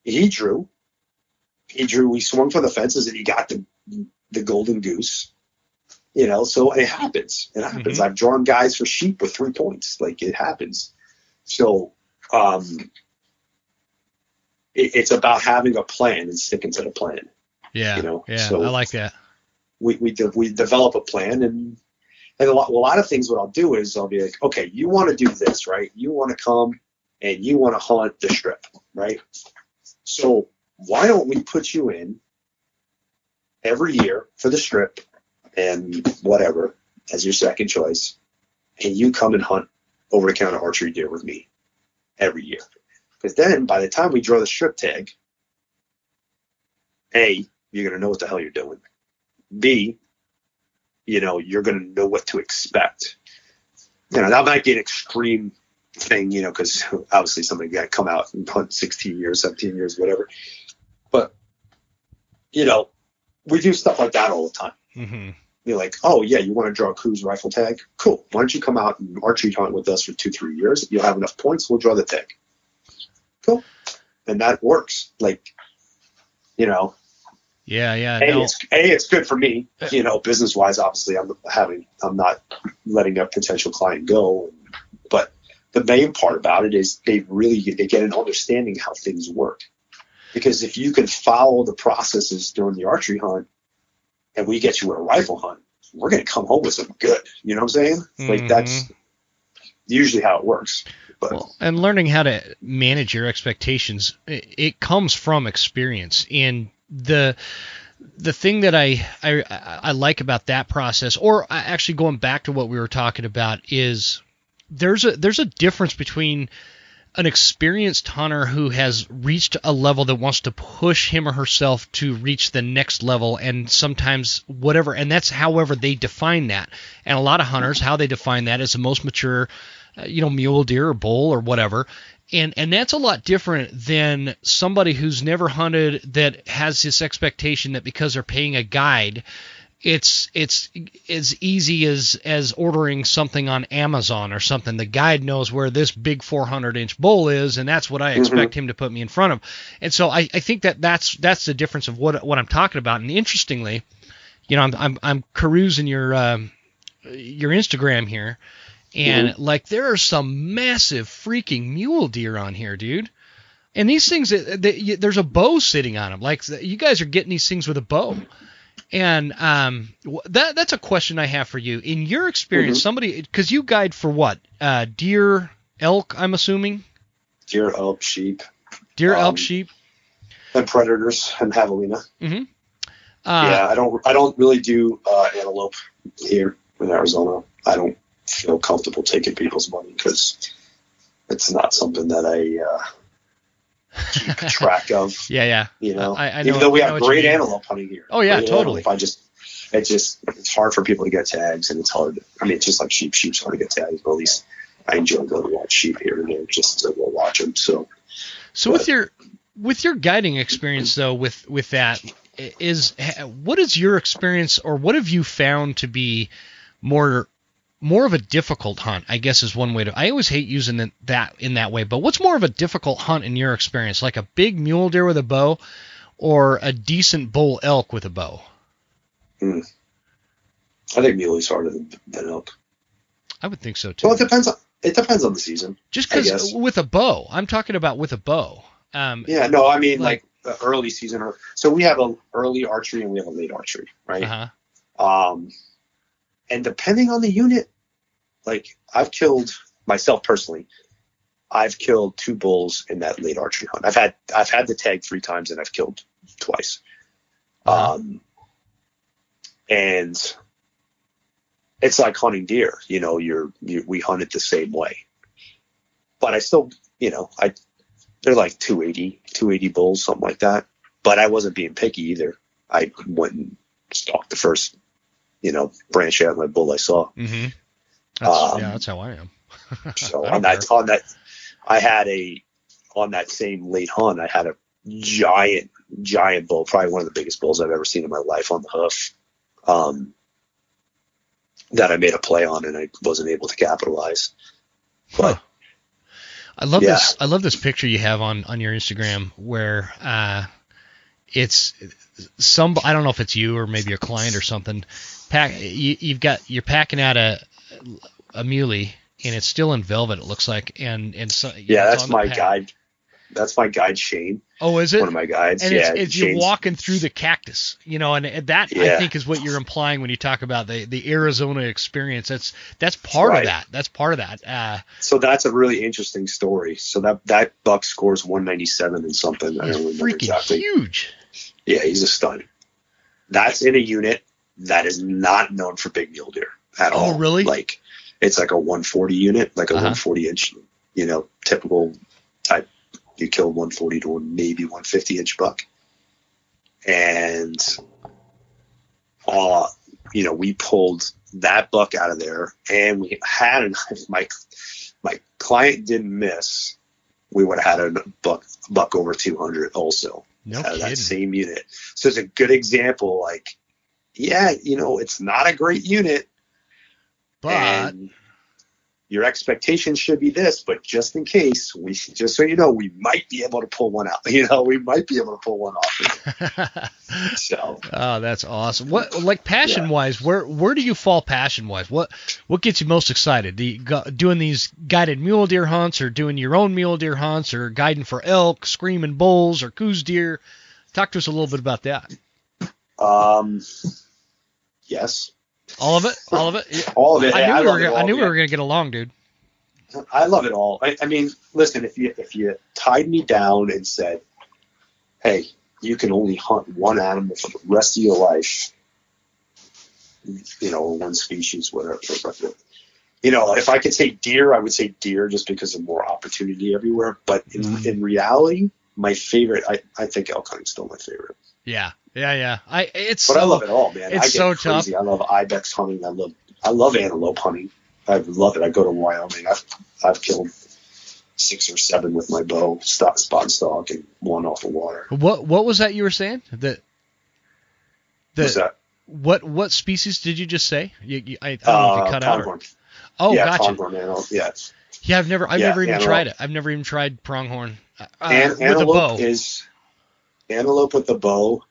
He drew. We swung for the fences, and he got the golden goose. So it happens. Mm-hmm. I've drawn guys for sheep with 3 points. Like, it happens. So it's about having a plan and sticking to the plan. Yeah. Yeah. So I like that. We develop a plan, and a lot of things. What I'll do is I'll be like, okay, you want to do this, right? You want to come and you want to hunt the strip, right? So why don't we put you in every year for the strip and whatever as your second choice, and you come and hunt over-the-counter archery deer with me every year. Because then by the time we draw the strip tag, A, you're going to know what the hell you're doing. B, you're going to know what to expect. That might be an extreme thing, because obviously somebody got to come out and hunt 16 years, 17 years, whatever. But, we do stuff like that all the time. Mm-hmm. You're like, oh, yeah, you want to draw a cruise rifle tag? Cool. Why don't you come out and archery hunt with us for 2-3 years? You'll have enough points. We'll draw the tag. Cool. And that works. Like, Yeah. It's good for me, business-wise. Obviously, I'm not letting a potential client go. But the main part about it is they get an understanding how things work. Because if you can follow the processes during the archery hunt, and we get you in a rifle hunt, we're going to come home with some good. You know what I'm saying? Mm-hmm. Like, that's usually how it works. But, and learning how to manage your expectations, it comes from experience. And the thing that I like about that process, or actually going back to what we were talking about, is there's a difference between an experienced hunter who has reached a level that wants to push him or herself to reach the next level, and sometimes whatever, and that's however they define that. And a lot of hunters, how they define that is the most mature, mule deer or bull or whatever. And that's a lot different than somebody who's never hunted that has this expectation that because they're paying a guide, it's as easy as ordering something on Amazon or something. The guide knows where this big 400-inch bull is, and that's what I expect him to put me in front of. And so I think that's the difference of what I'm talking about. And interestingly, I'm perusing your Instagram here, and like there are some massive freaking mule deer on here, dude. And these things, there's a bow sitting on them. Like, you guys are getting these things with a bow. And that's a question I have for you. In your experience, somebody, because you guide for what? Deer, elk, I'm assuming? Deer, elk, sheep. Elk, sheep. And predators and javelina. Mm-hmm. Yeah, I don't really do antelope here in Arizona. I don't feel comfortable taking people's money because it's not something that I keep track of. Yeah. I know, even though we have great antelope hunting here. Oh yeah, totally. It's hard for people to get tags, and it's hard. I mean, it's just like sheep. Sheep's hard to get tags, but at least I enjoy going to watch sheep here and there just to go watch them. So with your guiding experience though, with that, what is your experience, or what have you found to be more of a difficult hunt, I guess, is one way to. I always hate using that in that way, but what's more of a difficult hunt in your experience, like a big mule deer with a bow, or a decent bull elk with a bow? I think muley's harder than elk. I would think so too. Well, it depends on the season. Just because with a bow, I'm talking about with a bow. I mean like the early season. So we have an early archery and we have a late archery, right? And depending on the unit, like I've killed myself personally, I've killed 2 bulls in that late archery hunt. I've had the tag 3 times and I've killed twice. And it's like hunting deer, we hunt it the same way. But I still, they're like 280 bulls, something like that. But I wasn't being picky either. I went and stalked the first branch out of my bull I saw. Mm-hmm. That's how I am. So on that, on that same late hunt, I had a giant bull, probably one of the biggest bulls I've ever seen in my life on the hoof, that I made a play on and I wasn't able to capitalize. But I love this. I love this picture you have on your Instagram where it's some. I don't know if it's you or maybe a client or something. You're packing out a muley, and it's still in velvet. It looks like, and so that's my guide. That's my guide, Shane. Oh, is it? One of my guides. And it's you're walking through the cactus, and that I think is what you're implying when you talk about the Arizona experience. That's part of that. That's part of that. So that's a really interesting story. So that buck scores 197 and something. I don't remember exactly. Huge. Yeah, he's a stud. That's in a unit that is not known for big mule deer at all. Oh, really? Like it's like a 140 unit, like a 140 inch, typical type. You kill 140 to maybe 150 inch buck. And, we pulled that buck out of there, and we had my client didn't miss. We would have had a buck over 200 also. No out kidding. Of that same unit. So it's a good example. Like, it's not a great unit, but your expectations should be this, but just in case, just so you know, we might be able to pull one out. We might be able to pull one off. So. Oh, that's awesome. What, like passion-wise, where do you fall passion-wise? What gets you most excited? Doing these guided mule deer hunts, or doing your own mule deer hunts, or guiding for elk, screaming bulls, or coos deer? Talk to us a little bit about that. Yes. All of it? All of it. I knew we were going to get along, dude. I love it all. I mean, listen, if you tied me down and said, hey, you can only hunt one animal for the rest of your life, one species, whatever. If I could say deer, I would say deer just because of more opportunity everywhere. But in reality, my favorite, I think elk hunting's still my favorite. Yeah. I love it all, man. It's I get so crazy. tough. I love ibex hunting. I love antelope hunting. I love it. I go to Wyoming. I've killed 6 or 7 with my bow, spot and stalk, and 1 off the water. What was that you were saying? What's that? What species did you just say? I don't know if you cut pronghorn. out. Oh, yeah, gotcha. Pronghorn antelope. Yeah. Yeah, I've never even tried it. I've never even tried pronghorn with a bow. Antelope with the bow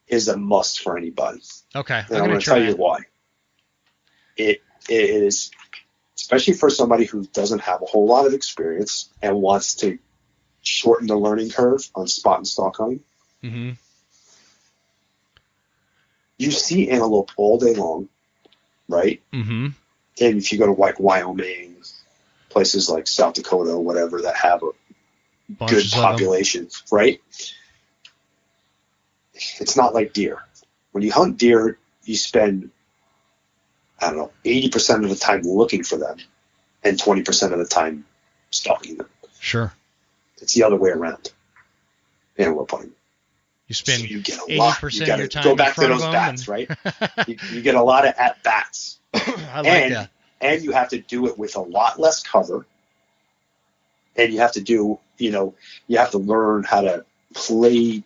is a must for anybody. Okay, and I'm going to tell you why. It is, especially for somebody who doesn't have a whole lot of experience and wants to shorten the learning curve on spot and stalk hunting. Mm-hmm. You see antelope all day long, right? Mm-hmm. And if you go to like Wyoming, places like South Dakota, whatever, that have a good population, right? It's not like deer. When you hunt deer, you spend, 80% of the time looking for them and 20% of the time stalking them. Sure. It's the other way around. Antelope hunting. You spend so you get a 80% lot. of your time go back in front to those of bats, them right? you get a lot of at-bats. I like that. And you have to do it with a lot less cover. And you have to do, you have to learn how to play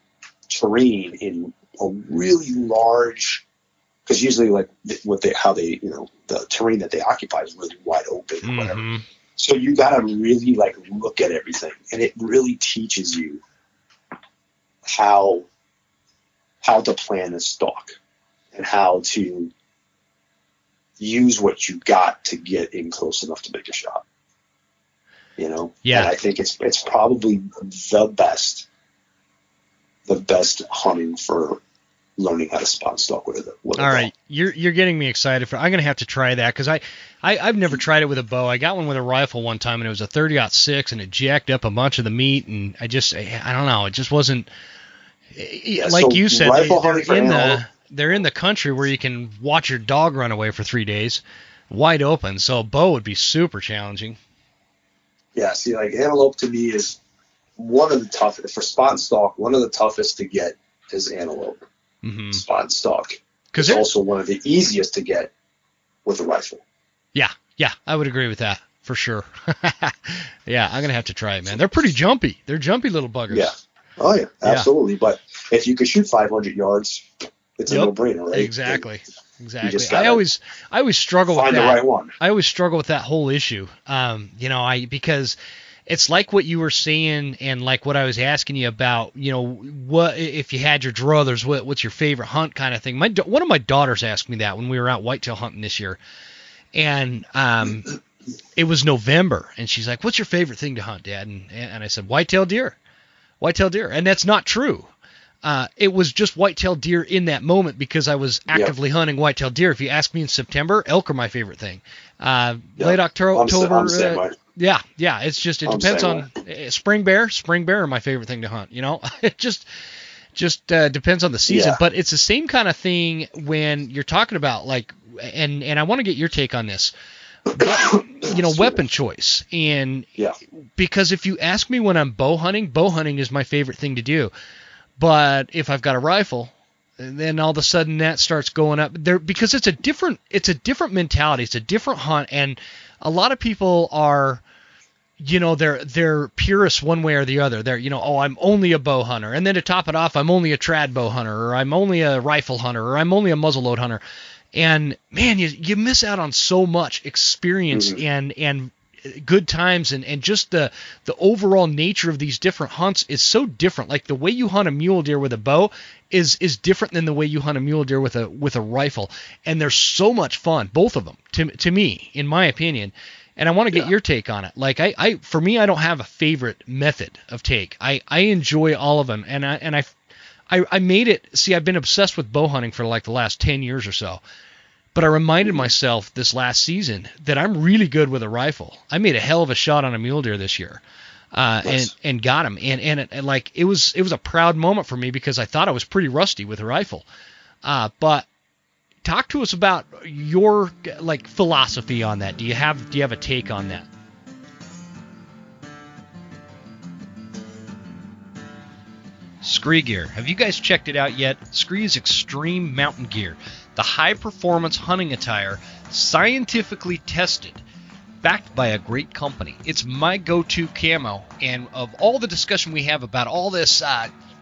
terrain in a really large, because usually like the terrain that they occupy is really wide open or whatever. So you got to really like look at everything, and it really teaches you how to plan a stalk and how to use what you got to get in close enough to make a shot. Yeah. And I think it's probably the best hunting for learning how to spot and stalk with it. All right, you're getting me excited I'm going to have to try that, because I've never tried it with a bow. I got one with a rifle one time, and it was a 30-06, and it jacked up a bunch of the meat, and I don't know, it just wasn't like so you said. They're in the country where you can watch your dog run away for 3 days, wide open. So a bow would be super challenging. Yeah, see, like antelope to me is one of the toughest for spot and stalk. One of the toughest to get is antelope. Mm-hmm. Spot and stalk. Because it's also one of the easiest to get with a rifle. Yeah, I would agree with that for sure. Yeah, I'm gonna have to try it, man. They're pretty jumpy. They're jumpy little buggers. Yeah. Oh yeah, absolutely. Yeah. But if you could shoot 500 yards, it's a no-brainer, right? Exactly. exactly. You just I always struggle with that. Find the right one. I always struggle with that whole issue. Because it's like what you were saying, and like what I was asking you about. What if you had your druthers? What's your favorite hunt, kind of thing? One of my daughters asked me that when we were out whitetail hunting this year, and it was November, and she's like, "What's your favorite thing to hunt, Dad?" And I said, "Whitetail deer." And that's not true. It was just whitetail deer in that moment because I was actively hunting whitetail deer. If you ask me in September, elk are my favorite thing. Late October. I'm the same way. Yeah. It's just, it depends on spring bear. Spring bear are my favorite thing to hunt. It just depends on the season. Yeah. But it's the same kind of thing when you're talking about and I want to get your take on this. Weapon choice. And because if you ask me when I'm bow hunting is my favorite thing to do. But if I've got a rifle, then all of a sudden that starts going up there, because it's a different mentality. It's a different hunt. And a lot of people are, they're purists one way or the other. They're, I'm only a bow hunter. And then to top it off, I'm only a trad bow hunter, or I'm only a rifle hunter, or I'm only a muzzleload hunter. And man, you miss out on so much experience and good times, and just the overall nature of these different hunts is so different. Like the way you hunt a mule deer with a bow is different than the way you hunt a mule deer with a rifle. And they're so much fun, both of them, to me, in my opinion. And I want to get your take on it. Like for me, I don't have a favorite method of take. I enjoy all of them, and I made it. See, I've been obsessed with bow hunting for like the last 10 years or so. But I reminded myself this last season that I'm really good with a rifle. I made a hell of a shot on a mule deer this year, and got him. And it was a proud moment for me because I thought I was pretty rusty with a rifle. But talk to us about your philosophy on that. Do you have a take on that? Scree gear. Have you guys checked it out yet? Scree is extreme mountain gear. The high-performance hunting attire, scientifically tested, backed by a great company. It's my go-to camo, and of all the discussion we have about all this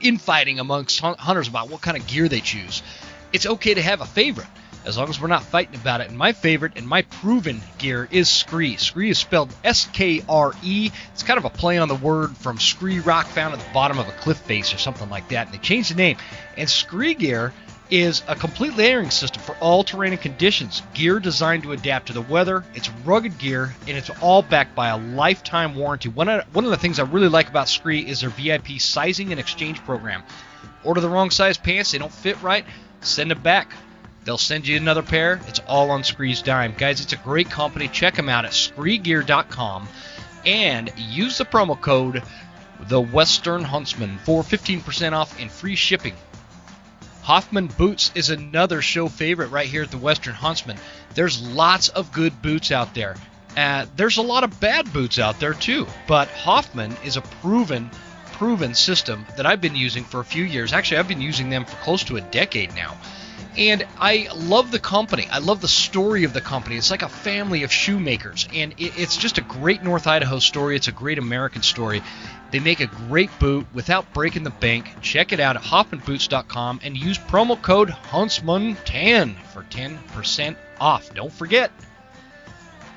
infighting amongst hunters about what kind of gear they choose, it's okay to have a favorite, as long as we're not fighting about it. And my favorite and my proven gear is Scree. Scree is spelled S-K-R-E. It's kind of a play on the word from scree rock found at the bottom of a cliff face or something like that, and they changed the name. And Scree gear is a complete layering system for all terrain and conditions. Gear designed to adapt to the weather. It's rugged gear, and it's all backed by a lifetime warranty. One of the things I really like about Scree is their VIP sizing and exchange program. Order the wrong size pants, they don't fit right, send them back. They'll send you another pair. It's all on Scree's dime. Guys, it's a great company. Check them out at screegear.com and use the promo code The Western Huntsman for 15% off and free shipping. Hoffman Boots is another show favorite right here at the Western Huntsman. There's lots of good boots out there. There's a lot of bad boots out there too, but Hoffman is a proven system that I've been using for a few years. Actually, I've been using them for close to a decade now. And I love the company. I love the story of the company. It's like a family of shoemakers, and it's just a great North Idaho story. It's a great American story. They make a great boot without breaking the bank. Check it out at hoffmanboots.com and use promo code Huntsman10 for 10% off. Don't forget,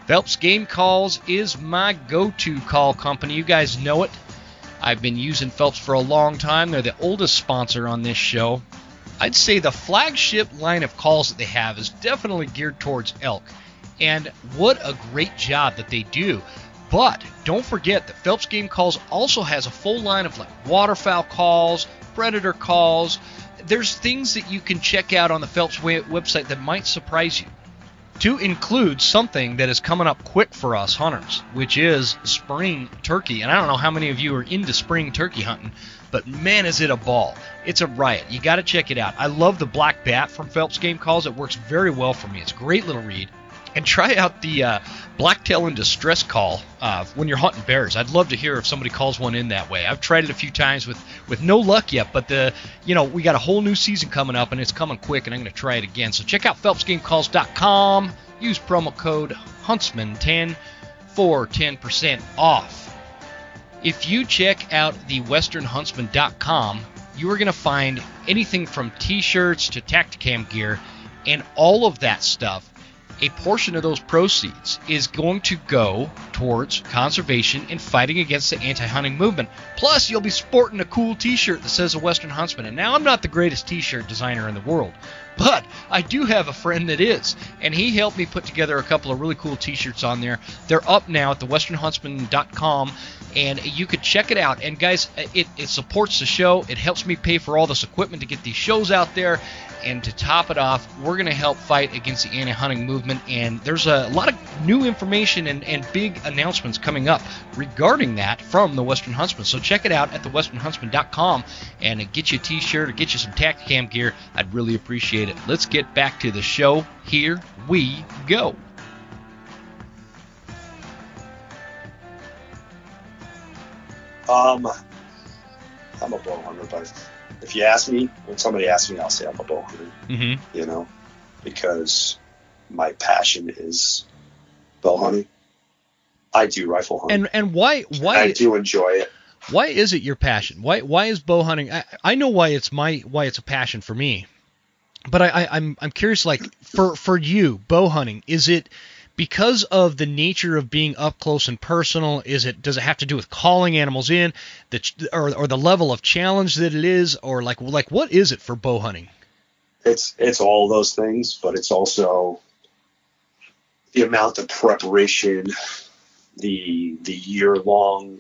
Phelps Game Calls is my go-to call company. You guys know it. I've been using Phelps for a long time. They're the oldest sponsor on this show. I'd say the flagship line of calls that they have is definitely geared towards elk. And what a great job that they do. But don't forget that Phelps Game Calls also has a full line of waterfowl calls, predator calls. There's things that you can check out on the Phelps website that might surprise you. To include something that is coming up quick for us hunters, which is spring turkey. And I don't know how many of you are into spring turkey hunting, but man, is it a ball. It's a riot. You got to check it out. I love the black bat from Phelps Game Calls. It works very well for me. It's a great little read. And try out the blacktail in distress call when you're hunting bears. I'd love to hear if somebody calls one in that way. I've tried it a few times with no luck yet, but we got a whole new season coming up, and it's coming quick, and I'm going to try it again. So check out phelpsgamecalls.com. Use promo code Huntsman10 for 10% off. If you check out the westernhuntsman.com, you are going to find anything from t-shirts to Tacticam gear. And all of that stuff, a portion of those proceeds is going to go towards conservation and fighting against the anti-hunting movement. Plus, you'll be sporting a cool t-shirt that says a Western Huntsman. And now, I'm not the greatest t-shirt designer in the world, but I do have a friend that is, and he helped me put together a couple of really cool t-shirts on there. They're up now at thewesternhuntsman.com, and you could check it out. And guys, it supports the show. It helps me pay for all this equipment to get these shows out there. And to top it off, we're going to help fight against the anti-hunting movement. And there's a lot of new information and big announcements coming up regarding that from the Western Huntsman. So check it out at thewesternhuntsman.com and get you a t-shirt or get you some Tacticam gear. I'd really appreciate it. Let's get back to the show. Here we go. I'm a bow hunter, but if you ask me, when somebody asks me, I'll say I'm a bow hunter. Mm-hmm. You know, because my passion is bow hunting. I do rifle hunting. And why I do enjoy it. Why is it your passion? Why is bow hunting? I know why it's a passion for me, but I'm curious. Like for you, bow hunting, is it because of the nature of being up close and personal? Does it have to do with calling animals in, or the level of challenge that it is, or like what is it for bow hunting? It's all those things, but it's also the amount of preparation, the year-long,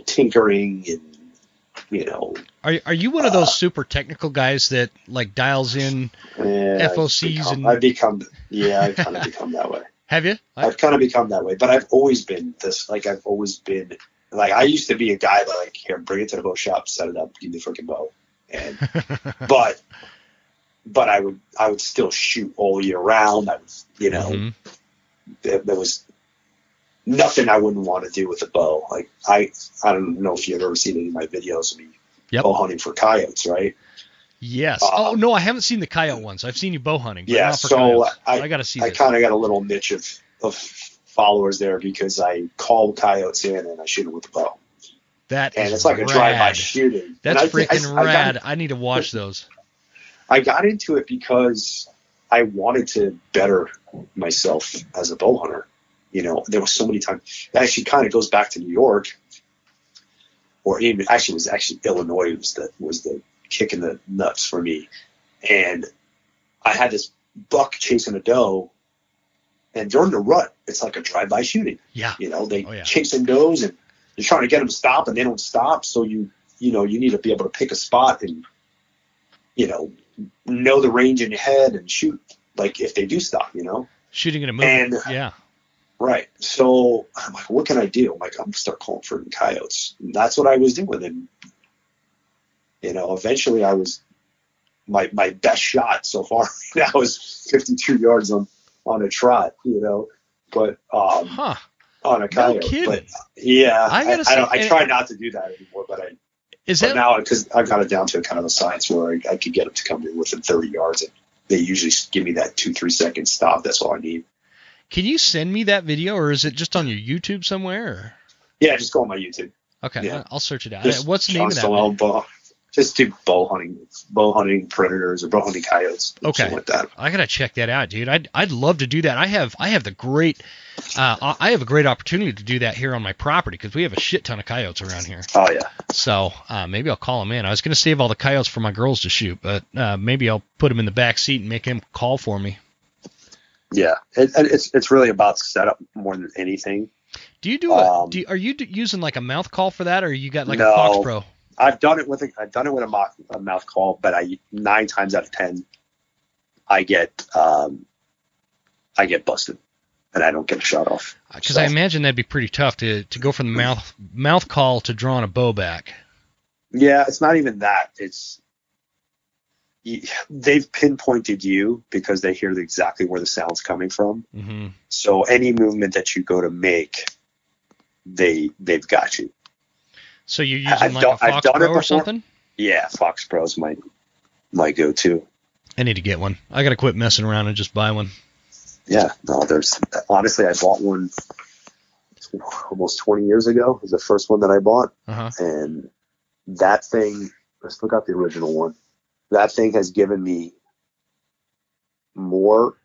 tinkering, and Are you one of those super technical guys that like dials in FOCs I've kind of become that way. Have you? I've kind of become that way, but I've always been this. Like I used to be a guy that like, here, bring it to the bow shop, set it up, give me the freaking bow, and but I would still shoot all year round. I was, there was nothing I wouldn't want to do with a bow. Like I don't know if you've ever seen any of my videos of me bow hunting for coyotes, right? Yes. No, I haven't seen the coyote ones. I've seen you bow hunting. But yeah. Not for so coyotes. I got to see. I kind of got a little niche of followers there because I call coyotes in and I shoot them with the bow. It's like rad. A drive-by shooting. That's freaking rad. I need to watch those. I got into it because I wanted to better myself as a bow hunter. There was so many times. It actually kind of goes back to New York, or even it was Illinois was the kick in the nuts for me. And I had this buck chasing a doe, and during the rut, it's like a drive-by shooting. Yeah. They chasing does, and you're trying to get them to stop, and they don't stop. So you need to be able to pick a spot and know the range in your head and shoot. Like if they do stop, shooting in a movement. And yeah. Right. So I'm like, what can I do? I'm like, I'm going to start calling for coyotes. And that's what I was doing. And, eventually I was, my best shot so far now is 52 yards on a trot, but on a coyote. No kidding. But yeah, I try not to do that anymore, but now because I've got it down to kind of a science where I could get them to come in within 30 yards, and they usually give me that 2-3 second stop. That's all I need. Can you send me that video, or is it just on your YouTube somewhere? Or? Yeah, just go on my YouTube. Okay, yeah. I'll search it out. Just What's the name of that? Stallone, just do bow hunting predators, or bow hunting coyotes. Okay, something like that. I gotta check that out, dude. I'd love to do that. I have a great opportunity to do that here on my property because we have a shit ton of coyotes around here. Oh yeah. So maybe I'll call them in. I was gonna save all the coyotes for my girls to shoot, but maybe I'll put them in the back seat and make them call for me. Yeah, it's really about setup more than anything. Do you are you using like a mouth call for that, or you got like a Fox Pro? I've done it with a mouth call, but 9 times out of 10 I get busted and I don't get a shot off. Because I imagine that'd be pretty tough to go from the mouth call to drawing a bow back. Yeah, it's not even that. They've pinpointed you because they hear exactly where the sound's coming from. Mm-hmm. So any movement that you go to make, they've got you. So you're using a Fox Pro or something? Yeah, Fox Pro's my go-to. I need to get one. I got to quit messing around and just buy one. Yeah, no, honestly, I bought one almost 20 years ago. It was the first one that I bought. Uh-huh. And that thing, I still got the original one. That thing has given me more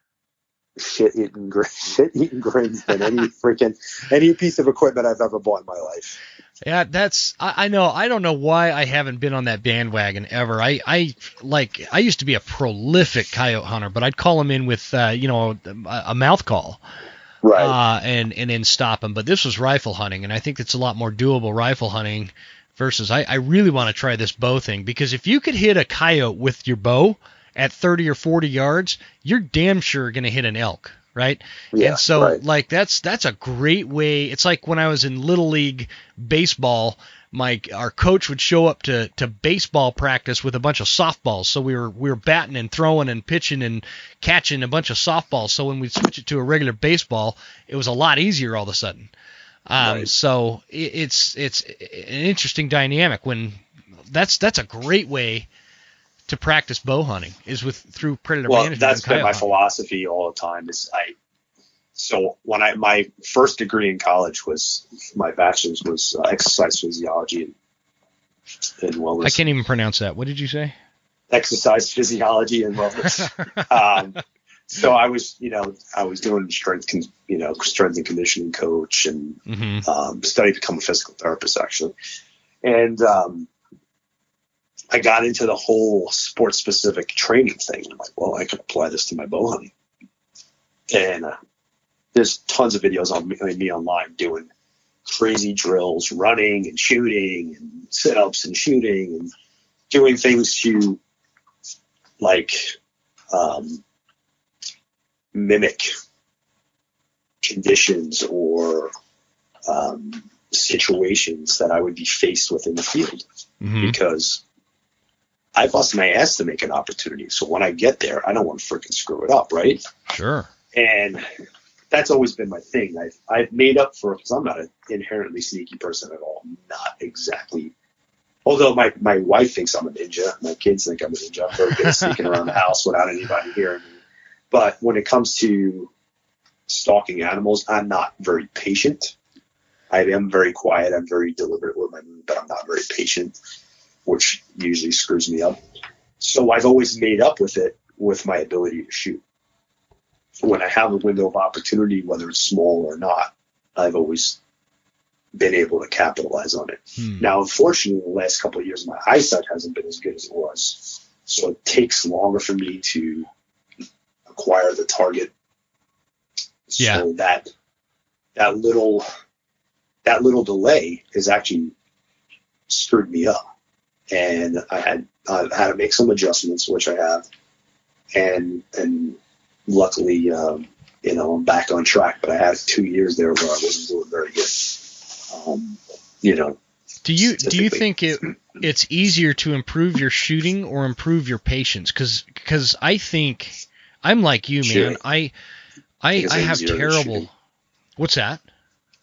shit-eating grins than any piece of equipment I've ever bought in my life. Yeah, I know. I don't know why I haven't been on that bandwagon ever. I used to be a prolific coyote hunter, but I'd call them in with a mouth call, right? And then stop them. But this was rifle hunting, and I think it's a lot more doable rifle hunting versus I really want to try this bow thing, because if you could hit a coyote with your bow at 30 or 40 yards, you're damn sure going to hit an elk, right? Yeah, and so right. like that's a great way. It's like when I was in little league baseball, our coach would show up to baseball practice with a bunch of softballs. So we were batting and throwing and pitching and catching a bunch of softballs. So when we switch it to a regular baseball, it was a lot easier all of a sudden. Right. So it's an interesting dynamic when that's a great way to practice bow hunting is through predator management. Well, that's been my hunting. philosophy all the time. So when my first degree in college was, my bachelor's was exercise physiology and wellness. I can't even pronounce that. What did you say? Exercise physiology and wellness. So I was doing strength and conditioning coach and studied to become a physical therapist actually. And I got into the whole sports specific training thing. I'm like, well, I can apply this to my bow hunting. And there's tons of videos on me online doing crazy drills, running and shooting and sit-ups and shooting and doing things to like mimic conditions or situations that I would be faced with in the field, because I bust my ass to make an opportunity. So when I get there, I don't want to freaking screw it up, right? Sure. And that's always been my thing. I've made up for it because I'm not an inherently sneaky person at all. Not exactly. Although my wife thinks I'm a ninja. My kids think I'm a ninja. I'm very good at sneaking around the house without anybody hearing me. But when it comes to stalking animals, I'm not very patient. I am very quiet. I'm very deliberate with my mood, but I'm not very patient, which usually screws me up. So I've always made up with it with my ability to shoot. When I have a window of opportunity, whether it's small or not, I've always been able to capitalize on it. Now, unfortunately, in the last couple of years, my eyesight hasn't been as good as it was. So it takes longer for me to acquire the target. Yeah. So that little delay has actually screwed me up. And I've had to make some adjustments, which I have. And luckily, I'm back on track, but I had 2 years there where I wasn't doing very good. Do you think it's easier to improve your shooting or improve your patience? Because I think I'm like you, man. I have terrible. What's that?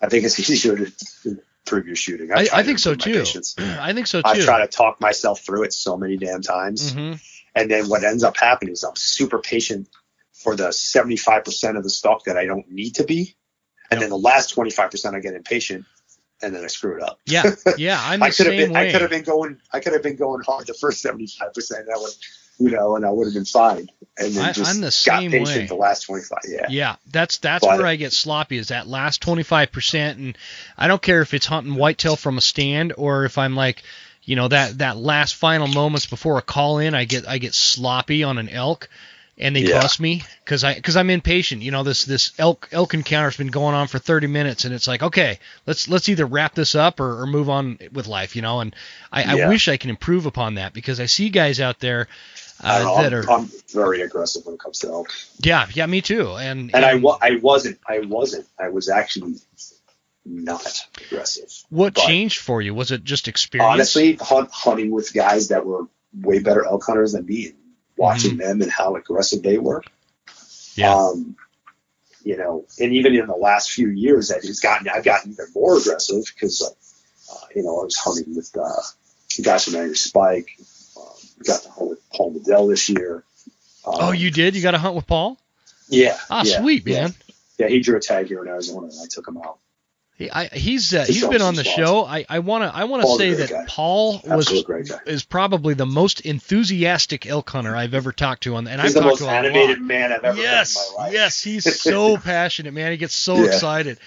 I think it's easier to improve your shooting. I think so too. I think so too. I try to talk myself through it so many damn times, and then what ends up happening is I'm super patient for the 75% of the stalk that I don't need to be, and then the last 25% I get impatient, and then I screw it up. Yeah, I'm the same way. I could have been going hard the first 75%. And I would have been fine. And then I'm the got same patient way. the last 25. Yeah, that's where I get sloppy, is that last 25%, and I don't care if it's hunting whitetail from a stand or if I'm like, that last final moments before a call in, I get sloppy on an elk. And they bust me because I'm impatient. This elk encounter's been going on for 30 minutes, and it's like, okay, let's either wrap this up or move on with life. And I wish I can improve upon that, because I see guys out there I'm very aggressive when it comes to elk. Yeah, me too. And I wasn't. I was actually not aggressive. What changed for you? Was it just experience? Honestly, hunting with guys that were way better elk hunters than me. Watching them and how aggressive they were. Yeah. And even in the last few years, I've gotten even more aggressive because, I was hunting with guys from Angry Spike. Got to hunt with Paul Medell this year. Oh, you did? You got to hunt with Paul? Yeah. Ah, sweet, man. Yeah, he drew a tag here in Arizona, and I took him out. He's been on the show. I want to say that guy. Paul is probably the most enthusiastic elk hunter I've ever talked to, and he's the most animated man I've ever met in my life. Yes, he's so passionate, man. He gets so excited,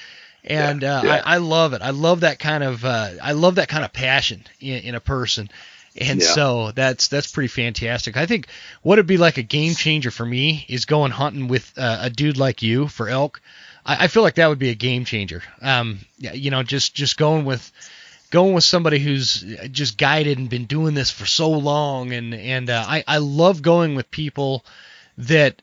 and I love it. I love that kind of passion in a person, and so that's pretty fantastic. I think what it'd be like a game changer for me is going hunting with a dude like you for elk. I feel like that would be a game changer. Just going with somebody who's just guided and been doing this for so long, and I love going with people that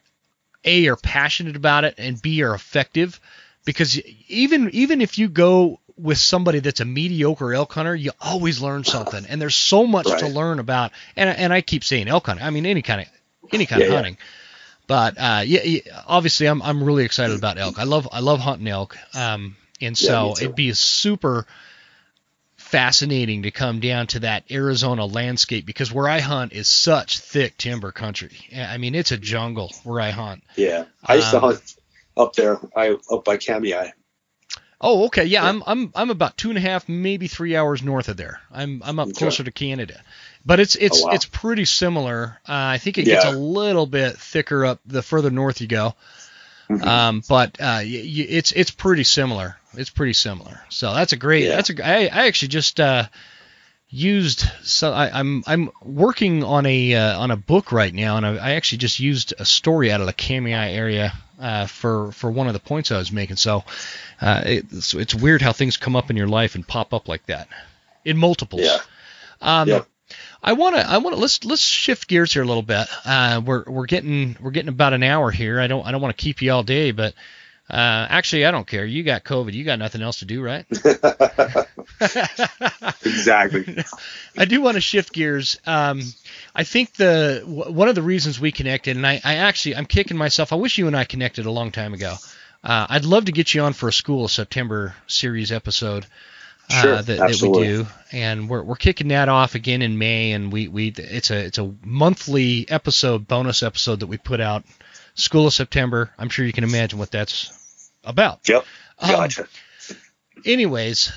A, are passionate about it, and B, are effective, because even if you go with somebody that's a mediocre elk hunter, you always learn something, and there's so much to learn about. And I keep saying elk hunting. I mean any kind of hunting. But obviously I'm really excited about elk. I love hunting elk, and so it'd be super fascinating to come down to that Arizona landscape, because where I hunt is such thick timber country. I mean, it's a jungle where I hunt. Yeah, I used to hunt up there, up by Kamiah. Oh, okay, yeah. I'm about 2.5, maybe 3 hours north of there. I'm up closer to Canada. But it's pretty similar. I think it gets a little bit thicker up the further north you go. Mm-hmm. But it's pretty similar. It's pretty similar. So that's a great. I actually just used. So I'm working on a book right now, and I actually just used a story out of the Kamiah area for one of the points I was making. So it's weird how things come up in your life and pop up like that in multiples. Yeah. I want to let's shift gears here a little bit. We're getting about an hour here. I don't want to keep you all day, but actually I don't care. You got COVID. You got nothing else to do, right? Exactly. I do want to shift gears. I think one of the reasons we connected, and I'm kicking myself. I wish you and I connected a long time ago. I'd love to get you on for a School of September series episode. Sure, that we do, and we're kicking that off again in May, and it's a monthly bonus episode that we put out, School of September. I'm sure you can imagine what that's about. Yep, gotcha. Anyways,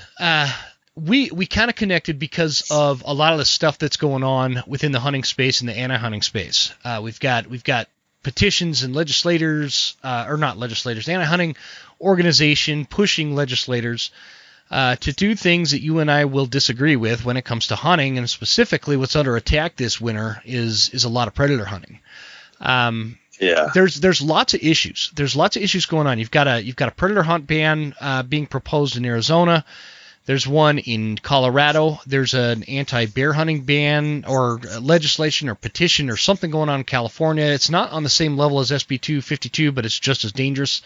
we kind of connected because of a lot of the stuff that's going on within the hunting space and the anti-hunting space. We've got petitions and legislators, or not legislators, anti-hunting organization pushing legislators to do things that you and I will disagree with when it comes to hunting, and specifically what's under attack this winter is a lot of predator hunting. There's lots of issues. There's lots of issues going on. You've got a predator hunt ban being proposed in Arizona. There's one in Colorado. There's an anti-bear hunting ban or legislation or petition or something going on in California. It's not on the same level as SB 252, but it's just as dangerous.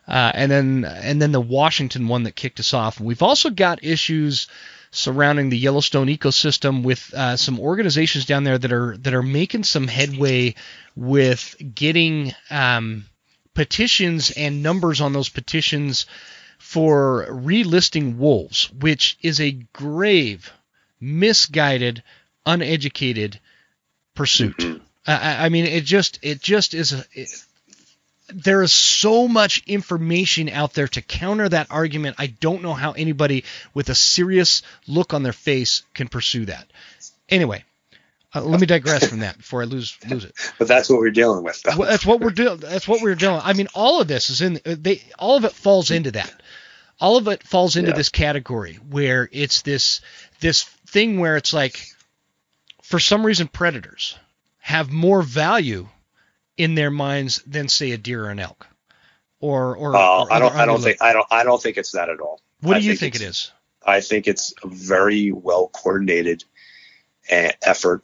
And then the Washington one that kicked us off. We've also got issues surrounding the Yellowstone ecosystem with some organizations down there that are making some headway with getting petitions and numbers on those petitions for relisting wolves, which is a grave, misguided, uneducated pursuit. Mm-hmm. I mean, it just is. There is so much information out there to counter that argument. I don't know how anybody with a serious look on their face can pursue that. Anyway, let me digress from that before I lose it. But that's what we're dealing with, though. Well, that's what we're dealing. I mean, all of this is all of it falls into that. All of it falls into this category where it's this thing where it's like, for some reason, predators have more value in their minds than, say, a deer or an elk, I don't think it's that at all. What do you think it is? I think it's a very well coordinated effort.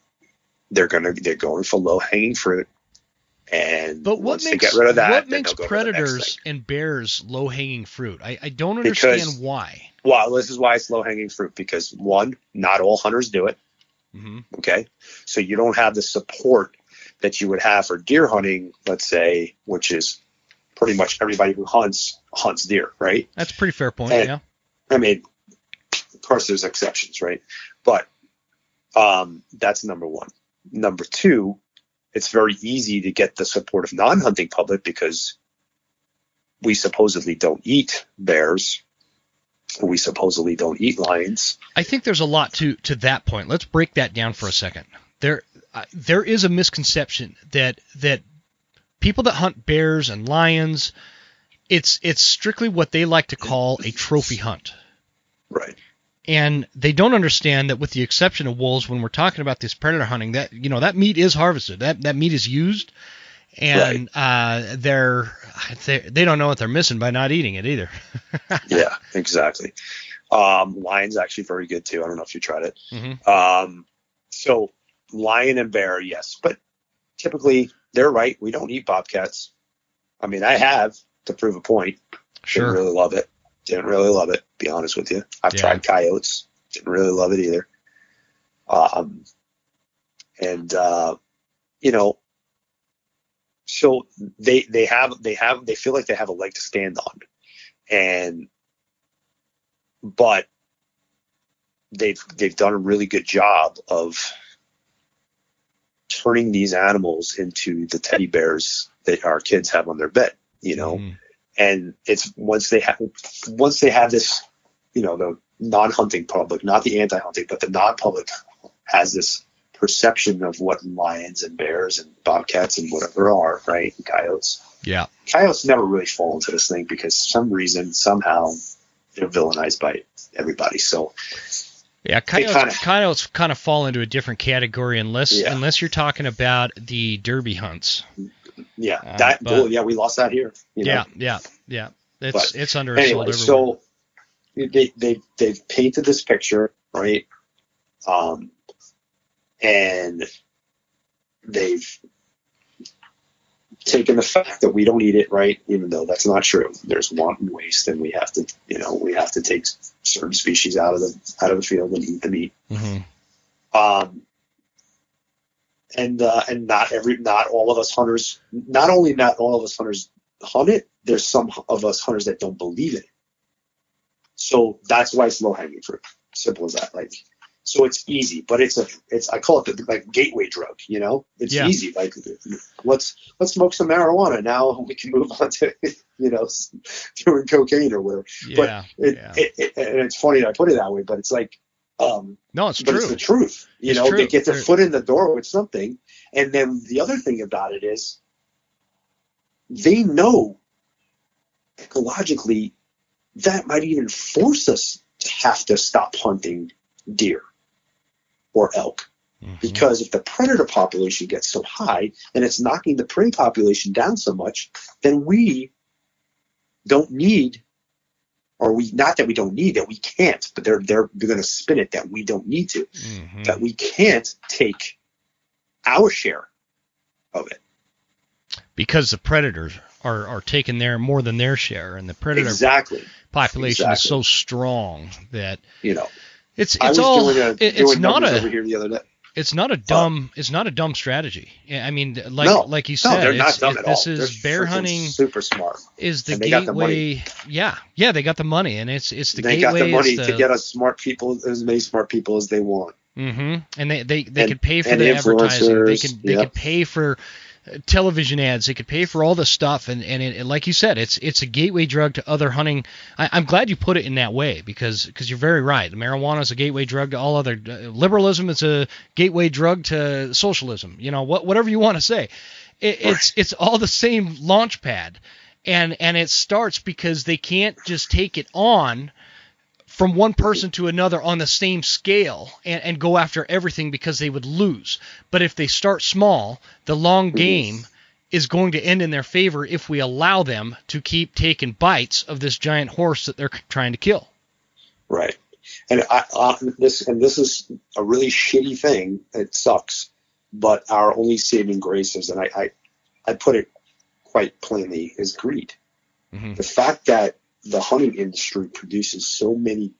They're going for low hanging fruit, and once they get rid of that, what makes predators and bears low hanging fruit? I don't understand why. Well, this is why it's low hanging fruit, because one, not all hunters do it. Mm-hmm. Okay, so you don't have the support that you would have for deer hunting, let's say, which is pretty much everybody who hunts deer, right? That's a pretty fair point, yeah. I mean, of course there's exceptions, right? But that's number one. Number two, it's very easy to get the support of non-hunting public because we supposedly don't eat bears. We supposedly don't eat lions. I think there's a lot to that point. Let's break that down for a second. There is a misconception that people that hunt bears and lions, it's strictly what they like to call a trophy hunt. Right. And they don't understand that with the exception of wolves, when we're talking about this predator hunting, that that meat is harvested. That meat is used, and right. They don't know what they're missing by not eating it either. Yeah, exactly. Lion's actually very good too. I don't know if you tried it. Mm-hmm. So lion and bear, yes, but typically they're right. We don't eat bobcats. I mean, I have to prove a point. Sure. Didn't really love it. Didn't really love it, be honest with you. I've tried coyotes. Didn't really love it either. So they feel like they have a leg to stand on, but they've done a really good job of turning these animals into the teddy bears that our kids have on their bed, Mm. And it's once they have this, the non-hunting public, not the anti-hunting, but the non-public has this perception of what lions and bears and bobcats and whatever are, right? And coyotes. Yeah. Coyotes never really fall into this thing because some reason, somehow, they're villainized by everybody. So yeah, coyotes kind of fall into a different category unless you're talking about the derby hunts. Yeah, we lost that here. Yeah. It's undersold everywhere. So they've painted this picture, right? And they've taken the fact that we don't eat it, right? Even though that's not true. There's wanton waste, and we have to take certain species out of the field and eat the meat. Mm-hmm. And not all of us hunters. Not only not all of us hunters hunt it. There's some of us hunters that don't believe it. So that's why it's low hanging fruit. Simple as that. Like, so it's easy, but I call it the like gateway drug. It's easy. Like, let's smoke some marijuana. Now we can move on to doing cocaine or whatever. Yeah. And it's funny that I put it that way, but it's like. No, it's but true. It's the truth. They get their foot in the door with something. And then the other thing about it is they know ecologically that might even force us to have to stop hunting deer or elk. Mm-hmm. Because if the predator population gets so high and it's knocking the prey population down so much, then we don't need. Or not that we don't need it, we can't, but they're going to spin it that we don't need to, that we can't take our share of it. Because the predators are taking more than their share, and the predator population is so strong that it's not over here the other day. It's not a dumb strategy. I mean, like you said, they're not dumb at all. This is bear hunting. Super smart. Is the gateway? Yeah, they got the money, and it's the gateway. They got the money to get us as many smart people as they want. Mm-hmm. And they can pay for the advertising. They can pay for television ads. They could pay for all this stuff, and like you said, it's a gateway drug to other hunting. I'm glad you put it in that way because you're very right. Marijuana is a gateway drug to all other liberalism. It's a gateway drug to socialism. Whatever you want to say, it's all the same launch pad, and it starts because they can't just take it on from one person to another on the same scale and go after everything because they would lose. But if they start small, the long game is going to end in their favor if we allow them to keep taking bites of this giant horse that they're trying to kill. Right. And this is a really shitty thing. It sucks. But our only saving grace is, and I put it quite plainly, is greed. Mm-hmm. The fact that the hunting industry produces so many,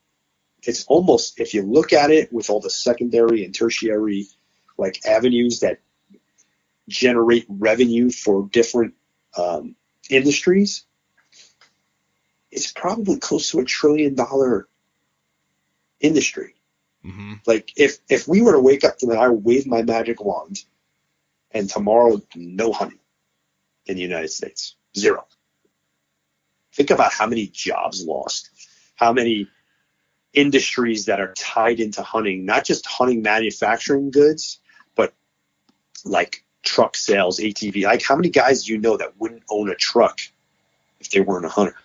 it's almost, if you look at it with all the secondary and tertiary avenues that generate revenue for different industries, it's probably close to $1 trillion industry. Mm-hmm. If we were to wake up and I wave my magic wand and tomorrow no hunting in the United States, zero. Think about how many jobs lost, how many industries that are tied into hunting, not just hunting manufacturing goods, but like truck sales, ATV. Like, how many guys do you know that wouldn't own a truck if they weren't a hunter?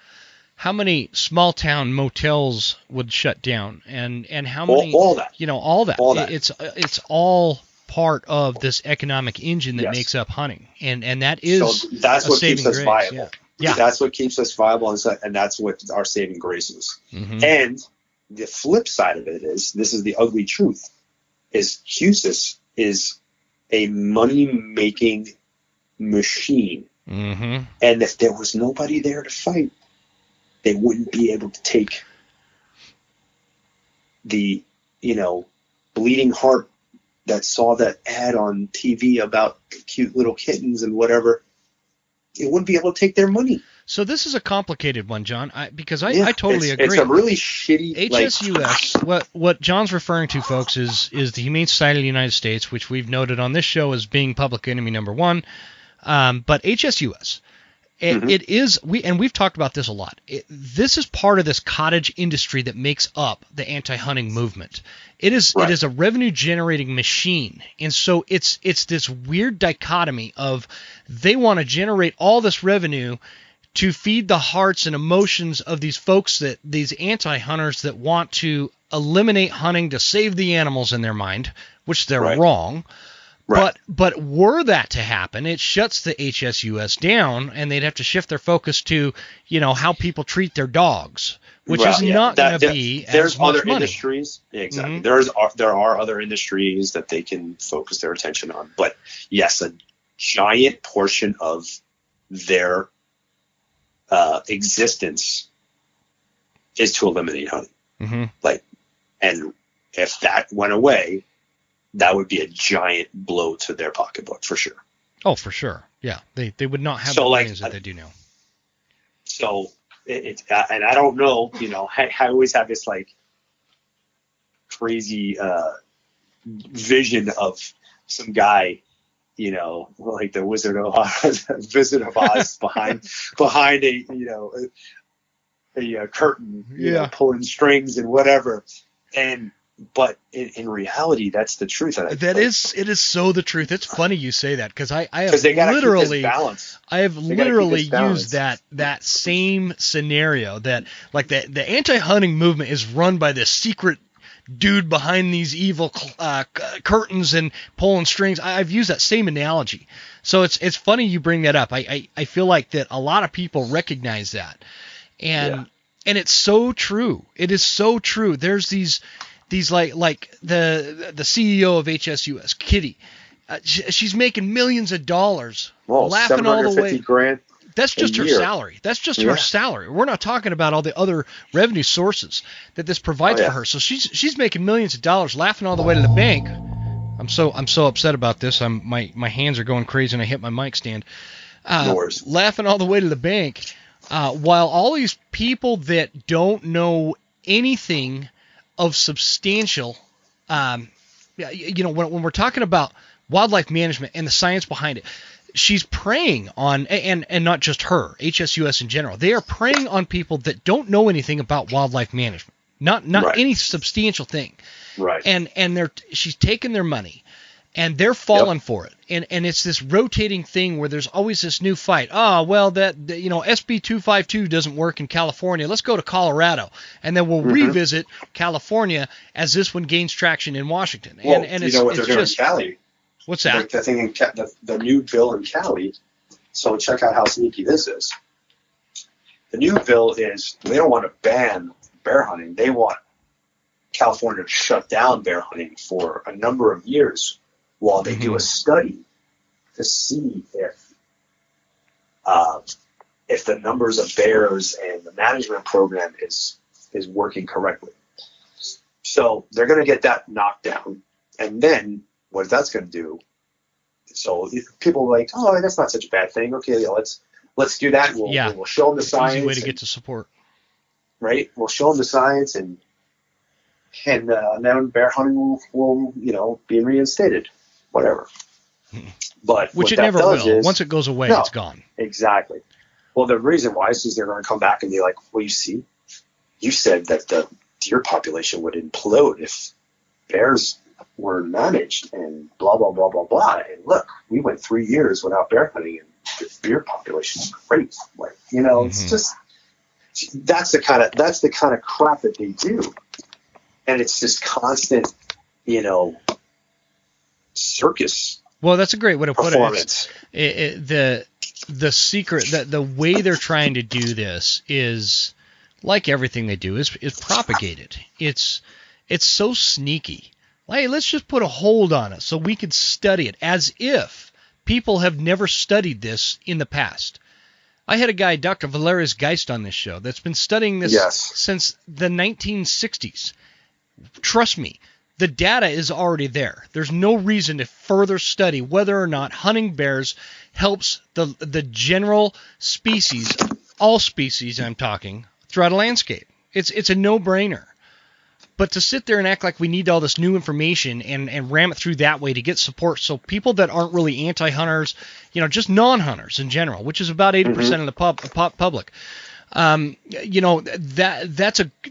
How many small town motels would shut down, and how many all that, all that. All that. It's all part of this economic engine that Yes. makes up hunting, and that is so that's a what saving keeps us grace. viable. Yeah. That's what keeps us viable, and that's what our saving grace is. Mm-hmm. And the flip side of it is, this is the ugly truth, is Husis is a money-making machine. Mm-hmm. And if there was nobody there to fight, they wouldn't be able to take the, bleeding heart that saw that ad on TV about cute little kittens and whatever. It wouldn't be able to take their money. So this is a complicated one, John, because I Yeah, totally agree. It's a really shitty... HSUS, what John's referring to, folks, is the Humane Society of the United States, which we've noted on this show as being public enemy number one. But HSUS, Mm-hmm. it is, we've talked about this a lot. This is part of this cottage industry that makes up the anti-hunting movement. It is a revenue-generating machine, and so it's this weird dichotomy of they want to generate all this revenue to feed the hearts and emotions of these folks, these anti-hunters that want to eliminate hunting to save the animals in their mind, which they're wrong. Right. But were that to happen, it shuts the HSUS down, and they'd have to shift their focus to, how people treat their dogs, which is not going to be there's as much other money. Industries. Yeah, exactly. Mm-hmm. There are other industries that they can focus their attention on. But yes, a giant portion of their existence is to eliminate hunting. Mm-hmm. And if that went away, that would be a giant blow to their pocketbook for sure. Oh, for sure. Yeah, they would not have the earnings that they do now. So and I don't know, I always have this crazy vision of some guy, like the Wizard of Oz, behind a curtain, pulling strings and whatever, But in reality, that's the truth. It is so the truth. It's funny you say that, because I have literally used that same scenario, that like the anti-hunting movement is run by this secret dude behind these evil curtains and pulling strings. I've used that same analogy. So it's funny you bring that up. I feel like that a lot of people recognize that, and it's so true. It is so true. There's these like the CEO of HSUS, Kitty, she's making millions of dollars, laughing all the way. $750,000. That's just her salary. That's just her salary. We're not talking about all the other revenue sources that this provides for her. So she's making millions of dollars, laughing all the way to the bank. I'm so upset about this. My hands are going crazy and I hit my mic stand. No worries. Laughing all the way to the bank, while all these people that don't know anything of substantial, when we're talking about wildlife management and the science behind it, she's preying on, and not just her, HSUS in general, they are preying on people that don't know anything about wildlife management, not any substantial thing. Right. And she's taking their money, and they're falling for it. And it's this rotating thing where there's always this new fight. Oh, well, SB 252 doesn't work in California. Let's go to Colorado, and then we'll revisit California as this one gains traction in Washington. Well, and you know what they're doing in Cali? What's that? The thing in the new bill in Cali. So check out how sneaky this is. The new bill is they don't want to ban bear hunting. They want California to shut down bear hunting for a number of years while they do a study to see if the numbers of bears and the management program is working correctly. So they're going to get that knocked down, and then what that's going to do. So people are like, oh, that's not such a bad thing. Okay, let's do that. We'll show them the science. Easy way to get to support. Right, we'll show them the science, and then bear hunting will be reinstated, whatever. But which it never will. Once it goes away, it's gone. Exactly. Well, the reason why is they're going to come back and be like, well, you see, you said that the deer population would implode if bears were managed and blah, blah, blah, blah, blah. And look, we went 3 years without bear hunting and the deer population is great. Like, it's just, that's the kind of crap that they do. And it's just constant, circus. Well, that's a great way to put performance. The secret, that the way they're trying to do this is, like everything they do, is propagated. It's so sneaky. Hey, let's just put a hold on it so we could study it, as if people have never studied this in the past. I had a guy, Dr. Valerius Geist, on this show that's been studying this since the 1960s. Trust me, the data is already there. There's no reason to further study whether or not hunting bears helps the general species, all species I'm talking, throughout a landscape. It's a no-brainer. But to sit there and act like we need all this new information and ram it through that way to get support, so people that aren't really anti-hunters, just non-hunters in general, which is about 80% of the public,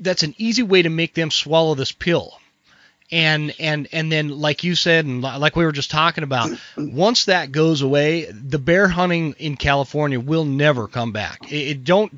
that's an easy way to make them swallow this pill. And then, like you said, and like we were just talking about, once that goes away, the bear hunting in California will never come back. Don't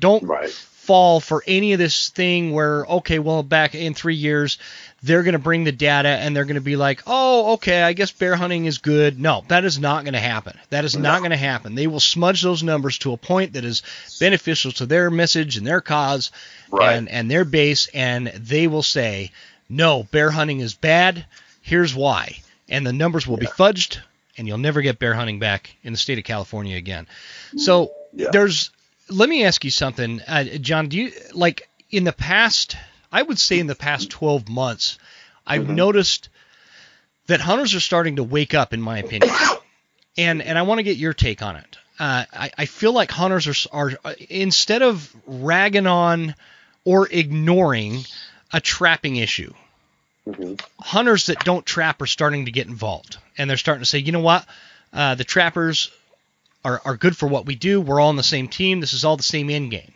fall for any of this thing where, okay, well, back in 3 years, they're going to bring the data and they're going to be like, oh, okay, I guess bear hunting is good. No, that is not going to happen. That is not going to happen. They will smudge those numbers to a point that is beneficial to their message and their cause and their base, and they will say, no, bear hunting is bad. Here's why. And the numbers will be fudged, and you'll never get bear hunting back in the state of California again. So let me ask you something, John. Do you, like, in the past, I would say in the past 12 months, I've noticed that hunters are starting to wake up, in my opinion. And I want to get your take on it. I feel like hunters are instead of ragging on or ignoring a trapping issue, hunters that don't trap are starting to get involved, and they're starting to say, you know what, the trappers are good for what we do. We're all on the same team. This is all the same end game,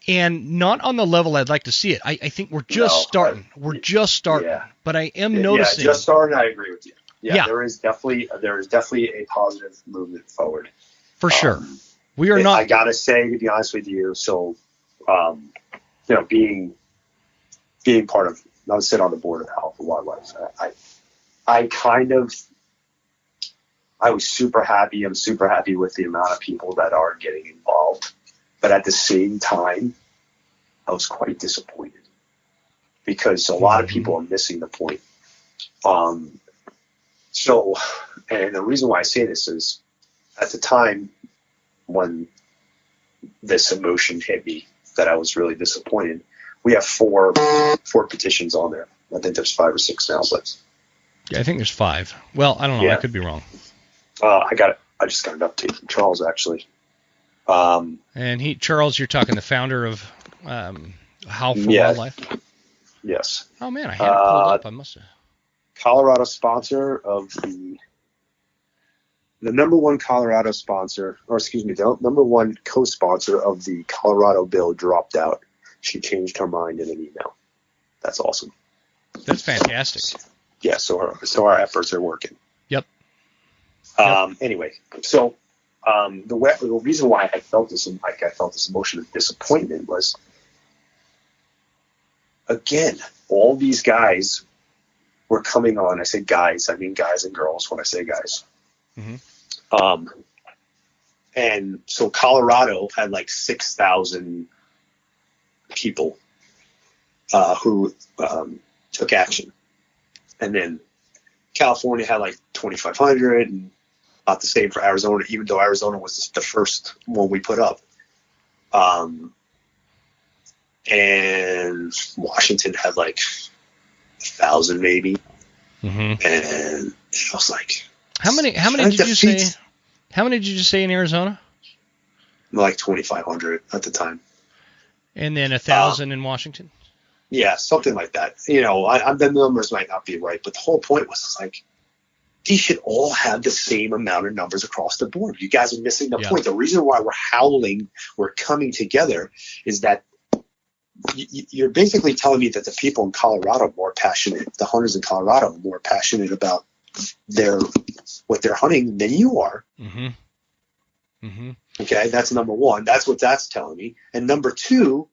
and not on the level I'd like to see it. I think we're just starting. We're just starting, but I am noticing. Yeah, just starting. I agree with you. Yeah, there is definitely a positive movement forward. For sure. We are not. I gotta say, to be honest with you, so being part of, I was sitting on the board of Alpha Wildlife. I was super happy. I'm super happy with the amount of people that are getting involved. But at the same time, I was quite disappointed because a lot of people are missing the point. So, and the reason why I say this is, at the time when this emotion hit me that I was really disappointed, we have four petitions on there. I think there's 5 or 6 now, but yeah, I think there's 5. Well, I don't know. I could be wrong. I just got an update from Charles, actually. And Charles, you're talking the founder of How for Wildlife? Yes. Oh man, I had it pulled up. I must have. Colorado sponsor of the number one Colorado sponsor, or excuse me, the number one co-sponsor of the Colorado bill dropped out. She changed her mind in an email. That's awesome. That's fantastic. Yeah, so our efforts are working. Yep. Anyway, so the reason why I felt this emotion of disappointment was, again, all these guys were coming on. I say guys, I mean guys and girls when I say guys. Mm-hmm. And so Colorado had like 6,000 people who took action. And then California had like 2,500, and about the same for Arizona, even though Arizona was the first one we put up. And Washington had like 1,000 maybe. Mm-hmm. And I was like, how many did you say? How many did you say in Arizona? Like 2,500 at the time. And then 1,000 in Washington? Yeah, something like that. You know, the numbers might not be right, but the whole point was like, these should all have the same amount of numbers across the board. You guys are missing the point. The reason why we're howling, we're coming together, is that you're basically telling me that the people in Colorado are more passionate, the hunters in Colorado are more passionate about what they're hunting than you are. Mm-hmm. Mm-hmm. Okay, that's number one. That's what that's telling me. And number two,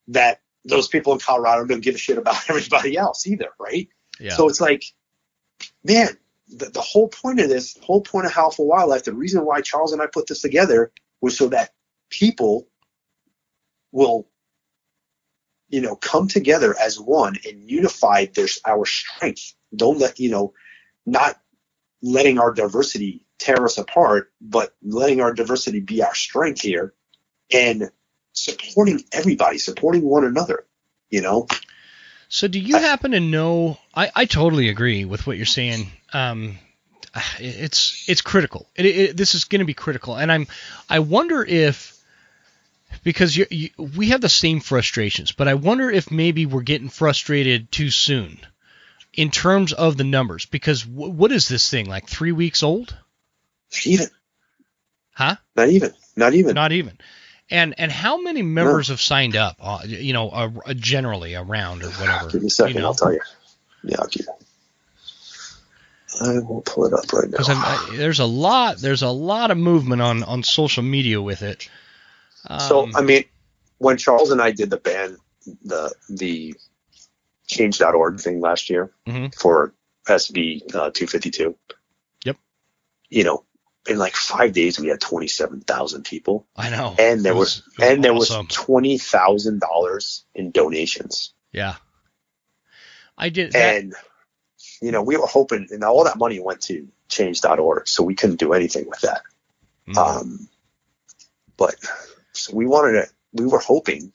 that those people in Colorado don't give a shit about everybody else either, right? Yeah. So it's like, man, the whole point of this, whole point of Howl for Wildlife, the reason why Charles and I put this together was so that people will, come together as one and unify our strength. Don't let, not letting our diversity tear us apart, but letting our diversity be our strength here, and supporting everybody, supporting one another, So do you happen to know, I totally agree with what you're saying. It's critical. This is going to be critical. And I wonder if, because we have the same frustrations, but I wonder if maybe we're getting frustrated too soon in terms of the numbers, because what is this thing, like 3 weeks old? Not even. Huh? Not even. And how many members have signed up, generally around or whatever? Give me a second, I'll tell you. Yeah, I'll give you. I will pull it up right now. Because there's a lot of movement on social media with it. So, when Charles and I did the band, the change.org thing last year for SB 252. Yep. In like 5 days, we had 27,000 people. I know. And there was awesome. $20,000 in donations. Yeah. I did. And, we were hoping, and all that money went to change.org, so we couldn't do anything with that. But so we were hoping,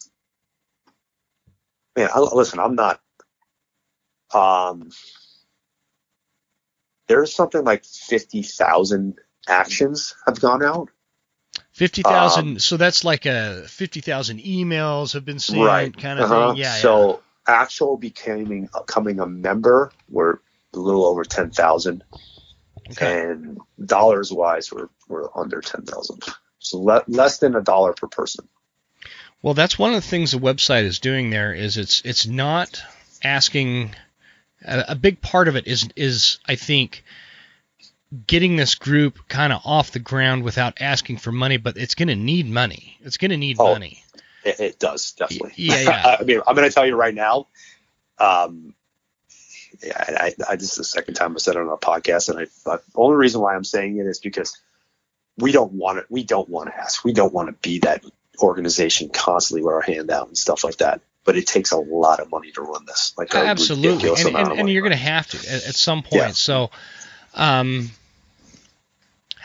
man, listen, I'm not, there's something like 50,000 actions have gone out. 50,000. So that's like 50,000 emails have been sent, right, kind of thing. Yeah. So actual becoming a member were a little over 10,000, and dollars wise we're under 10,000. So less than $1 per person. Well, that's one of the things the website is doing there. Is it's not asking. A big part of it is I think, getting this group kind of off the ground without asking for money, but it's going to need money. It's going to need money. It does, definitely. Yeah. I'm going to tell you right now. This is the second time I said it on a podcast, and the only reason why I'm saying it is because we don't want to ask. We don't want to be that organization constantly with our hand out and stuff like that. But it takes a lot of money to run this. Like absolutely, and you're going to have to at some point. Yeah. So, how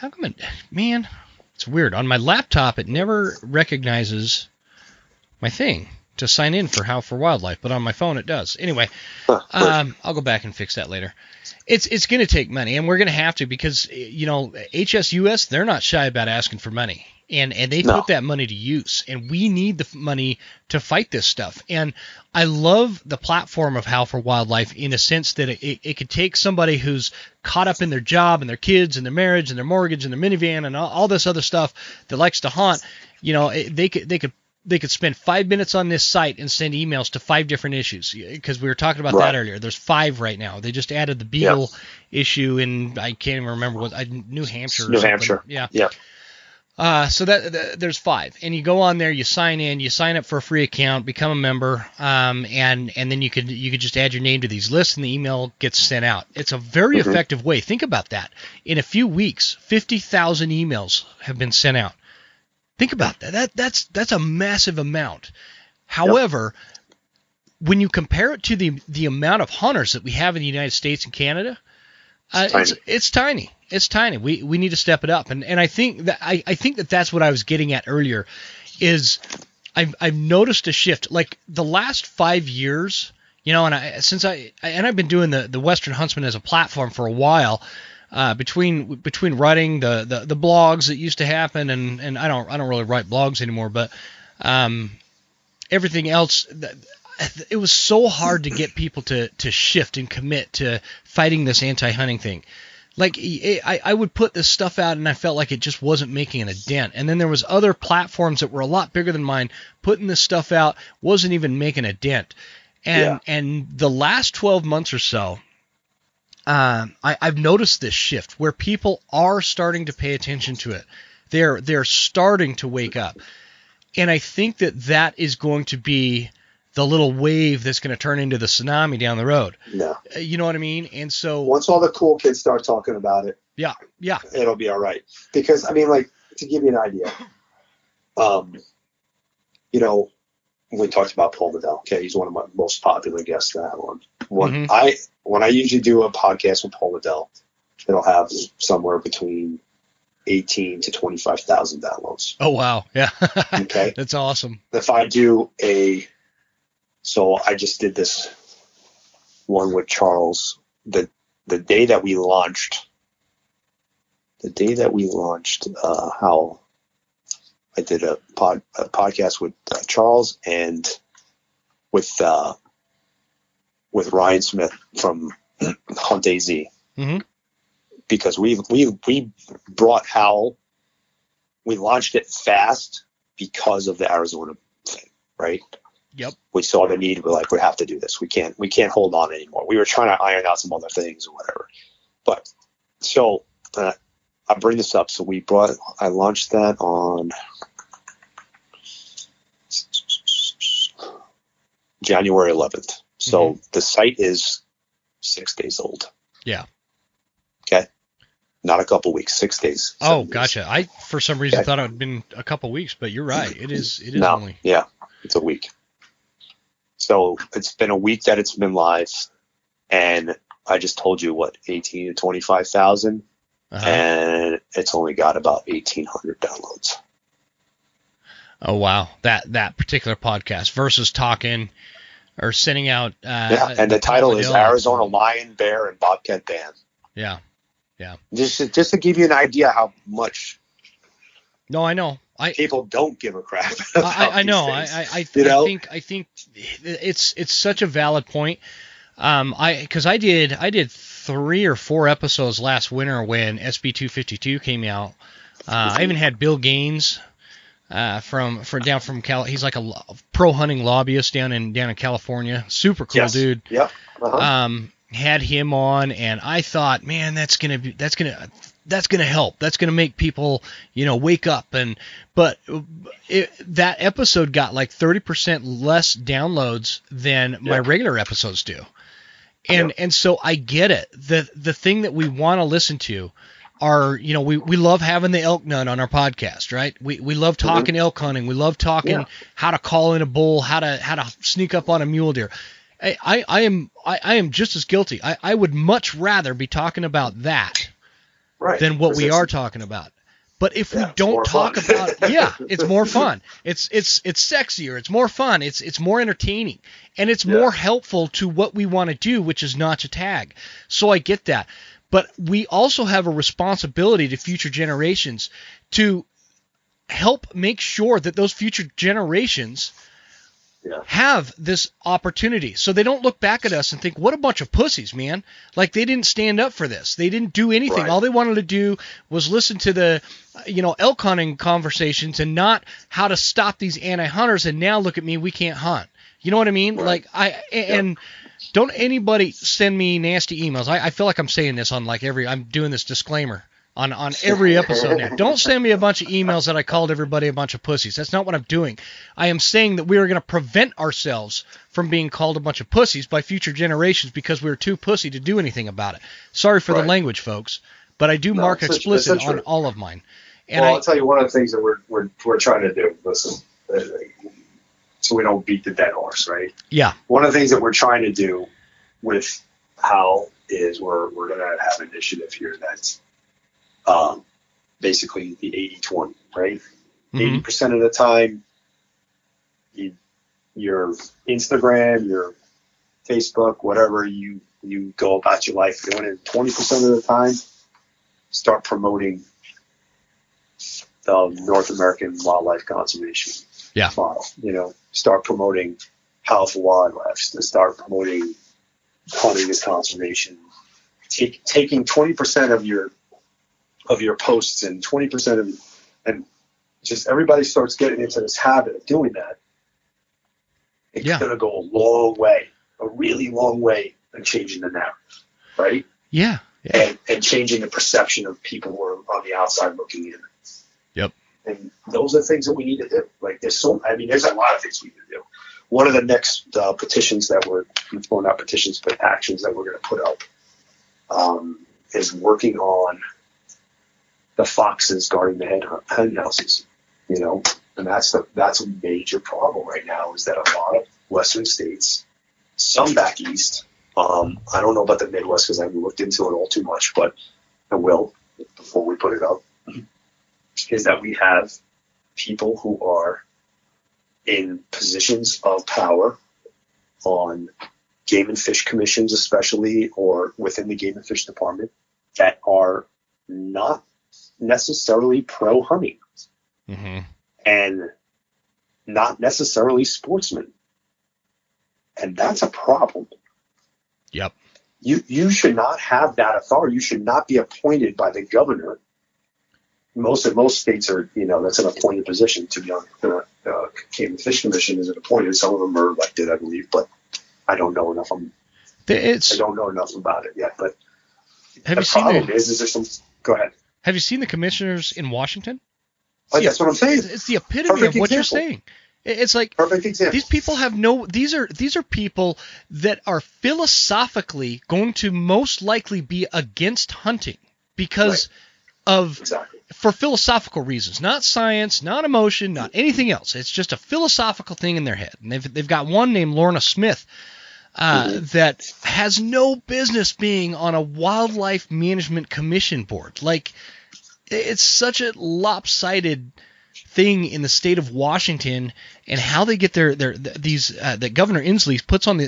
come man? It's weird. On my laptop, it never recognizes my thing to sign in for Howl for Wildlife, but on my phone it does. Anyway, I'll go back and fix that later. It's going to take money, and we're going to have to, because HSUS, they're not shy about asking for money. And they put that money to use, and we need the money to fight this stuff. And I love the platform of Howl for Wildlife in a sense that it could take somebody who's caught up in their job and their kids and their marriage and their mortgage and their minivan and all this other stuff that likes to hunt. They could spend 5 minutes on this site and send emails to 5 different issues, because we were talking about that earlier. There's 5 right now. They just added the beagle issue in, I can't even remember New Hampshire. New Hampshire. Yeah. So there's 5, and you go on there, you sign in, you sign up for a free account, become a member, and then you could just add your name to these lists, and the email gets sent out. It's a very effective way. Think about that. In a few weeks, 50,000 emails have been sent out. Think about that. That's a massive amount. However, when you compare it to the amount of hunters that we have in the United States and Canada, it's tiny. It's tiny. We need to step it up, and I think that that's what I was getting at earlier. Is I've noticed a shift. Like the last 5 years, and I've been doing the Western Huntsman as a platform for a while. Between writing the blogs that used to happen, and I don't really write blogs anymore, but everything else, it was so hard to get people to shift and commit to fighting this anti-hunting thing. Like I would put this stuff out and I felt like it just wasn't making a dent. And then there was other platforms that were a lot bigger than mine putting this stuff out, wasn't even making a dent. And the last 12 months or so, I've noticed this shift where people are starting to pay attention to it. They're starting to wake up. And I think that is going to be the little wave that's going to turn into the tsunami down the road. No. You know what I mean? And so once all the cool kids start talking about it, yeah, it'll be all right. Because I mean, like, to give you an idea, you know, we talked about Paul Medell. Okay, he's one of my most popular guests that I have on. When I usually do a podcast with Paul Medell, it'll have somewhere between 18 to 25,000 downloads. Oh wow, yeah. Okay, that's awesome. If I do so I just did this one with Charles. The day that we launched, how I did a podcast with Charles and with Ryan Smith from Hunt AZ, because we brought Howl. We launched it fast because of the Arizona thing, right? Yep. We saw the need. We're like, we have to do this. We can't hold on anymore. We were trying to iron out some other things or whatever. But so I bring this up. So I launched that on January 11th. So the site is 6 days old. Yeah. Okay. Not a couple weeks, 6 days. Oh, gotcha. Days. I, for some reason, thought it had been a couple weeks, but you're right. It is only. Yeah, it's a week. So it's been a week that it's been live, and I just told you 18 to 25,000, and it's only got about 1,800 downloads. Oh wow, that particular podcast versus talking or sending out. And the title is Arizona Lion, Bear, and Bobcat Ban. Yeah. Just to give you an idea how much. No, I know. People don't give a crap. I know. I think it's such a valid point. Because I did 3 or 4 episodes last winter when SB 252 came out. I even had Bill Gaines from Cal. He's like a pro hunting lobbyist down in California. Super cool dude. Yep. Had him on, and I thought, man, that's gonna help. That's gonna make people, wake up. But that episode got like 30% less downloads than my regular episodes do. And so I get it. The thing that we want to listen to are, we love having the elk nut on our podcast, right? We love talking elk hunting. We love talking how to call in a bull, how to sneak up on a mule deer. I am just as guilty. I would much rather be talking about that than what we are talking about. But if we don't talk about it's more fun. It's sexier. It's more fun. It's more entertaining, and it's more helpful to what we want to do, which is not to tag. So I get that. But we also have a responsibility to future generations to help make sure that those future generations have this opportunity, so they don't look back at us and think, what a bunch of pussies, man. Like, they didn't stand up for this. They didn't do anything. Right. All they wanted to do was listen to the, elk hunting conversations and not how to stop these anti-hunters, and now look at me, we can't hunt. You know what I mean? Right. Like, and don't anybody send me nasty emails. I feel like I'm saying this on I'm doing this disclaimer on every episode now. Don't send me a bunch of emails that I called everybody a bunch of pussies. That's not what I'm doing. I am saying that we are going to prevent ourselves from being called a bunch of pussies by future generations because we were too pussy to do anything about it. Sorry for the language, folks, but I do mark explicit on all of mine. And I'll tell you one of the things that we're trying to do. Listen, so we don't beat the dead horse, right? Yeah. One of the things that we're trying to do with Howl is we're going to have an initiative here that's basically the 80-20, right? 80% of the time, your Instagram, your Facebook, whatever you go about your life doing it, 20% of the time, start promoting the North American wildlife conservation model. Start promoting powerful wildlife, to start promoting hunting as conservation, taking 20% of your posts and 20% of, and just everybody starts getting into this habit of doing that, it's going to go a long way, a really long way in changing the narrative, right? Yeah. And changing the perception of people who are on the outside looking in. Yep. And those are things that we need to do. Like there's a lot of things we need to do. One of the next petitions that not petitions, but actions that we're going to put up is working on the foxes guarding the hen houses, and that's a major problem right now, is that a lot of Western states, some back east, I don't know about the Midwest because I haven't looked into it all too much, but I will before we put it up, is that we have people who are in positions of power on game and fish commissions especially, or within the game and fish department, that are not necessarily pro-hunting and not necessarily sportsmen. And that's a problem. Yep. You should not have that authority. You should not be appointed by the governor. Most states are, that's an appointed position. To be on the Game and Fish Commission is an appointed. Some of them are elected, I believe, but I don't know enough. I don't know enough about it yet. But the problem is there some? Go ahead. Have you seen the commissioners in Washington? That's what I'm saying. It's the epitome of what you're saying. It's like perfect example. These people have these are people that are philosophically going to most likely be against hunting because for philosophical reasons, not science, not emotion, not anything else. It's just a philosophical thing in their head. And they've got one named Lorna Smith that has no business being on a wildlife management commission board. Like, it's such a lopsided thing in the state of Washington, and how they get that Governor Inslee puts on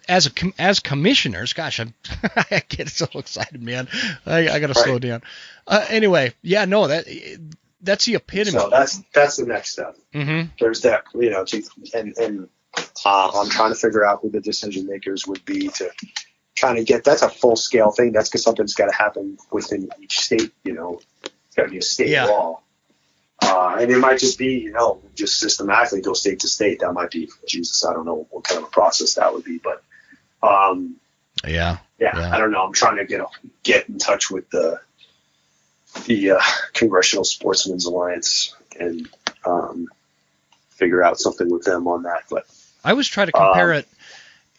as commissioners. Gosh, I get so excited, man. I got to slow down. Anyway, that's the epitome. So that's the next step. Mm-hmm. There's that, and I'm trying to figure out who the decision makers would be to kind of get. That's a full scale thing. That's because something's got to happen within each state. It's got to be a state law. And it might just be, just systematically go state to state. That might be, Jesus, I don't know what kind of a process that would be, but I don't know. I'm trying to get in touch with the Congressional Sportsmen's Alliance and figure out something with them on that. But I always try to compare it.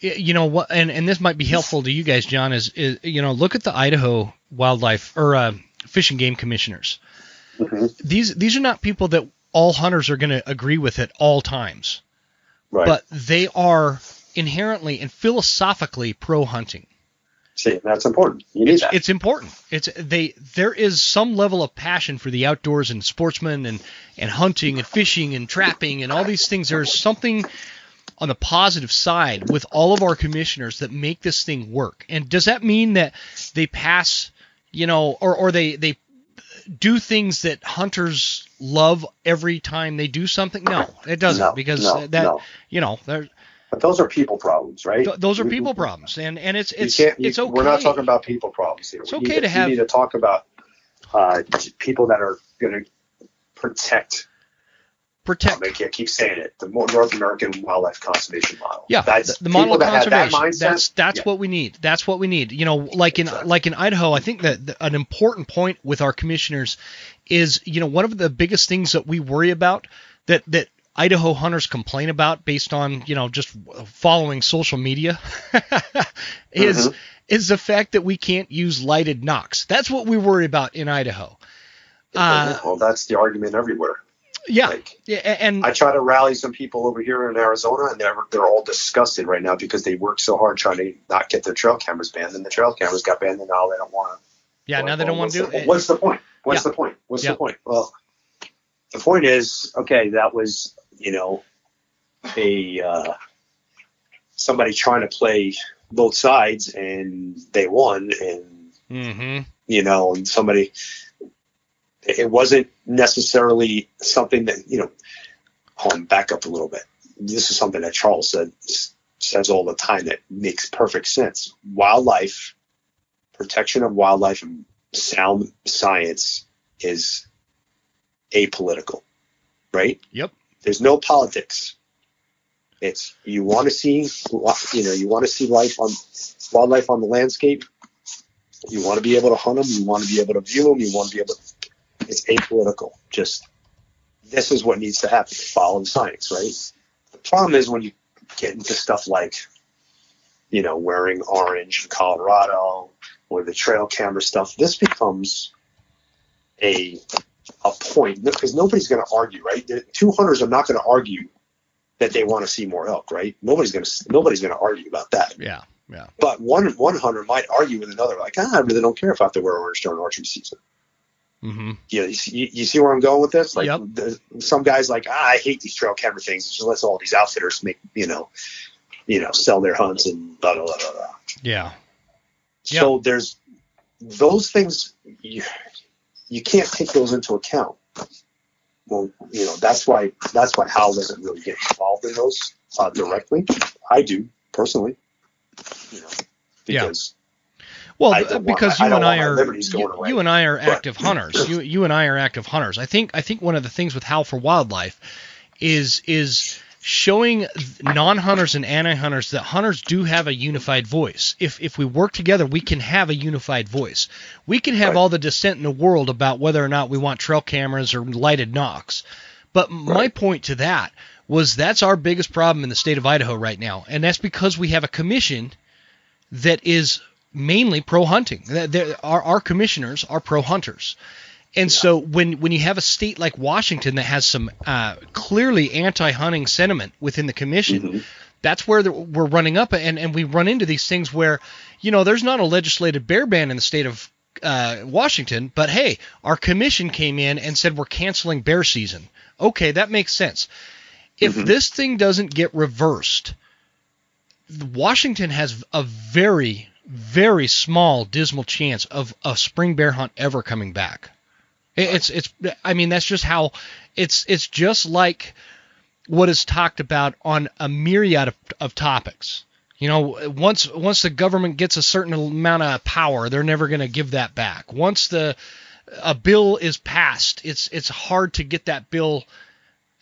And this might be helpful to you guys, John. Is look at the Idaho wildlife or Fish and Game commissioners. Mm-hmm. These are not people that all hunters are going to agree with at all times, right? But they are inherently and philosophically pro-hunting. See, that's important. You need that. It's important. There is some level of passion for the outdoors and sportsmen and hunting and fishing and trapping and all these things. There's something on the positive side with all of our commissioners that make this thing work. And does that mean that they pass, or they do things that hunters love every time they do something? No, it doesn't, because But those are people problems, right? Those are people problems, and it's okay. We're not talking about people problems here. It's okay to have. We need to talk about people that are going to protect. I keep saying it. The North American wildlife conservation model. Yeah, that's the model of conservation. That that's what we need. That's what we need. Like in Idaho, I think that an important point with our commissioners is, one of the biggest things that we worry about that Idaho hunters complain about based on, just following social media is the fact that we can't use lighted knocks. That's what we worry about in Idaho. Well, that's the argument everywhere. Yeah. And I try to rally some people over here in Arizona, and they're all disgusted right now because they worked so hard trying to not get their trail cameras banned, and the trail cameras got banned, and now they don't want to. Yeah, now they don't want to do it. What's the point? What's the point? Well, the point is, okay, that was, somebody trying to play both sides, and they won, and and somebody. It wasn't necessarily something that, back up a little bit. This is something that Charles says all the time that makes perfect sense. Wildlife protection of wildlife and sound science is apolitical, right? Yep. There's no politics. It's you want to see wildlife on the landscape. You want to be able to hunt them. You want to be able to view them. You want to be able to. It's apolitical. Just this is what needs to happen. Follow the science, right? The problem is when you get into stuff like, wearing orange in Colorado or the trail camera stuff. This becomes a point because nobody's going to argue, right? The two hunters are not going to argue that they want to see more elk, right? Nobody's going to argue about that. Yeah, yeah. But one hunter might argue with another, like, I really don't care if I have to wear orange during archery season. Mm-hmm. Yeah, you see where I'm going with this? Like, yep. Some guys like, I hate these trail camera things. It just lets all these outfitters make, sell their hunts and blah blah blah blah. Yeah. So there's those things you can't take those into account. Well, that's why Hal doesn't really get involved in those directly. I do personally, because well, because you and I are active hunters. You and I are active hunters. I think one of the things with Howl for Wildlife is showing non-hunters and anti-hunters that hunters do have a unified voice. If we work together, we can have a unified voice. We can have all the dissent in the world about whether or not we want trail cameras or lighted knocks. But my point to that was that's our biggest problem in the state of Idaho right now, and that's because we have a commission that is mainly pro-hunting. Our commissioners are pro-hunters. And so when you have a state like Washington that has some clearly anti-hunting sentiment within the commission, that's where we're running up, and we run into these things where, there's not a legislated bear ban in the state of Washington, but hey, our commission came in and said we're canceling bear season. Okay, that makes sense. If this thing doesn't get reversed, Washington has a very, very small, dismal chance of a spring bear hunt ever coming back. That's just how it's just like what is talked about on a myriad of topics. Once the government gets a certain amount of power, they're never going to give that back. Once a bill is passed, it's hard to get that bill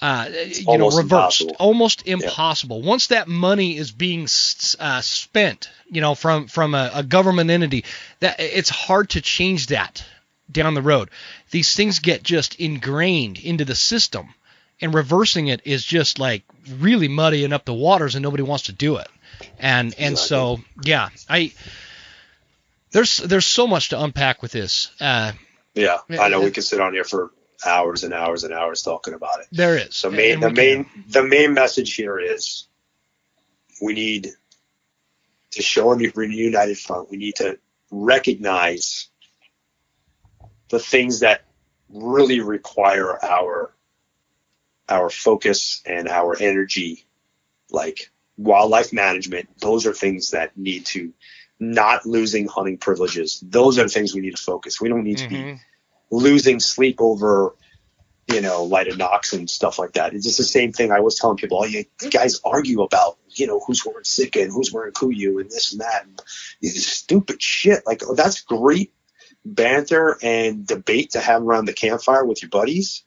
reversed. Almost impossible. Once that money is being spent, from a government entity, that it's hard to change that down the road. These things get just ingrained into the system, and reversing it is just like really muddying up the waters, and nobody wants to do it. And so there's so much to unpack with this. I know we could sit on here for hours and hours and hours talking about it. There is. So the main message here is we need to show a united front. We need to recognize the things that really require our focus and our energy, like wildlife management. Those are things that need to, not losing hunting privileges. Those are the things we need to focus. We don't need to be losing sleep over, lighted knocks and stuff like that. It's just the same thing I was telling people. You guys argue about, who's wearing Sika and who's wearing Kuyu and this and that. And this stupid shit. Like, that's great banter and debate to have around the campfire with your buddies.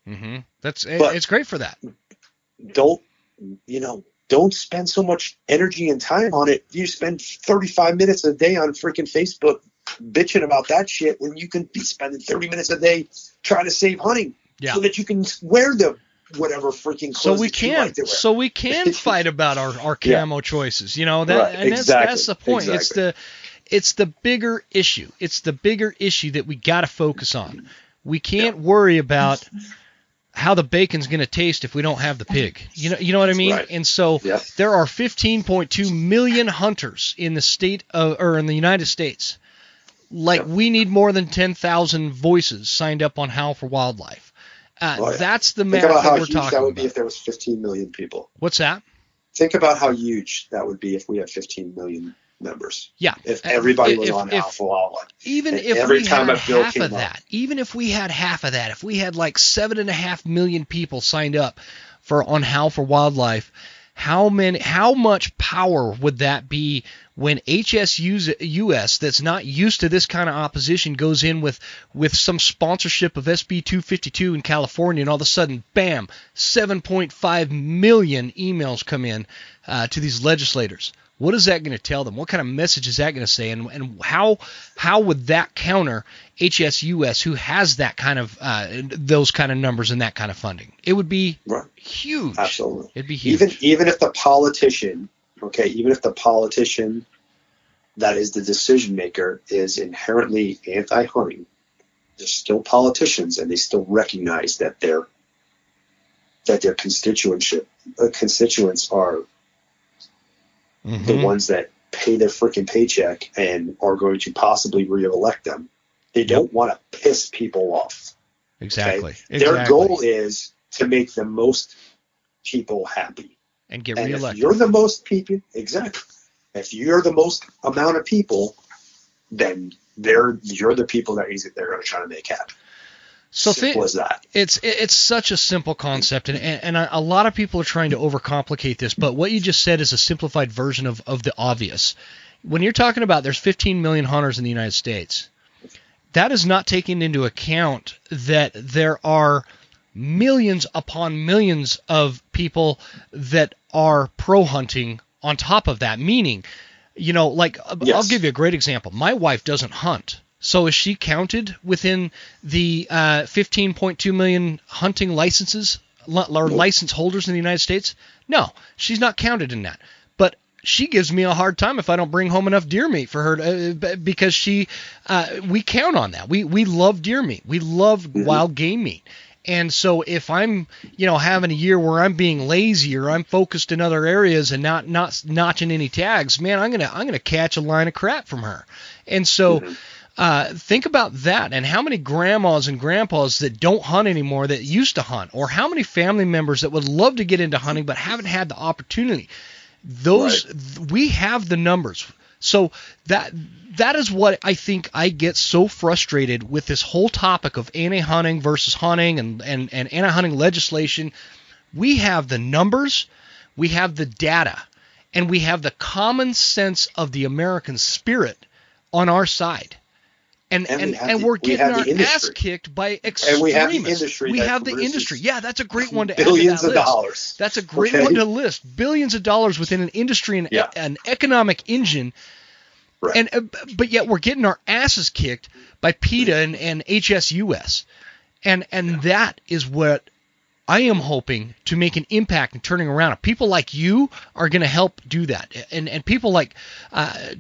It's great for that. Don't spend so much energy and time on it. You spend 35 minutes a day on freaking Facebook bitching about that shit when you can be spending 30 minutes a day trying to save hunting so that you can wear the whatever freaking clothes so we can fight about our camo choices. That's the point. Exactly. It's the bigger issue. It's the bigger issue that we got to focus on. We can't worry about how the bacon's going to taste if we don't have the pig. You know what I mean? Right. And so there are 15.2 million hunters in the state or in the United States. We need more than 10,000 voices signed up on Howl for Wildlife. That's the math that we're talking about. That would be if there was 15 million people. What's that? Think about how huge that would be if we had 15 million members. Yeah. If everybody was on Howl for Wildlife. Even if we had half of that, if we had 7.5 million people signed up on Howl for Wildlife, how much power would that be when HSUS, that's not used to this kind of opposition, goes in with some sponsorship of SB 252 in California, and all of a sudden, bam, 7.5 million emails come in to these legislators. What is that going to tell them? What kind of message is that going to say? And how would that counter HSUS, who has that kind of those kind of numbers and that kind of funding? It would be huge. Absolutely. It'd be huge. Even if the politician, that is the decision maker is inherently anti-hunting, they're still politicians, and they still recognize that their constituents are the ones that pay their freaking paycheck and are going to possibly re-elect them. They don't want to piss people off. Exactly. Okay? Their goal is to make the most people happy. And get re-elected. If you're the most people, exactly. If you're the most amount of people, then you're the people that they're going to try to make happy. So simple as that. It's such a simple concept, and a lot of people are trying to overcomplicate this, but what you just said is a simplified version of the obvious. When you're talking about there's 15 million hunters in the United States, that is not taking into account that there are millions upon millions of people that are pro-hunting on top of that, meaning, yes. I'll give you a great example. My wife doesn't hunt. So is she counted within the 15.2 million hunting licenses or license holders in the United States? No, she's not counted in that. But she gives me a hard time if I don't bring home enough deer meat for her because we count on that. We love deer meat. We love wild game meat. And so if I'm, having a year where I'm being lazy or I'm focused in other areas and not notching any tags, man, I'm gonna catch a line of crap from her. And so think about that, and how many grandmas and grandpas that don't hunt anymore that used to hunt, or how many family members that would love to get into hunting but haven't had the opportunity. We have the numbers. So that is what I think I get so frustrated with this whole topic of anti-hunting versus hunting and anti-hunting legislation. We have the numbers, we have the data, and we have the common sense of the American spirit on our side. And we're getting our ass kicked by extremists. And we have the industry. Yeah, that's a great one to add to that list. Billions of dollars. That's a great one to list. Billions of dollars within an industry and an economic engine. Right. But yet we're getting our asses kicked by PETA and HSUS. And that is what I am hoping to make an impact in turning around. People like you are going to help do that. And people like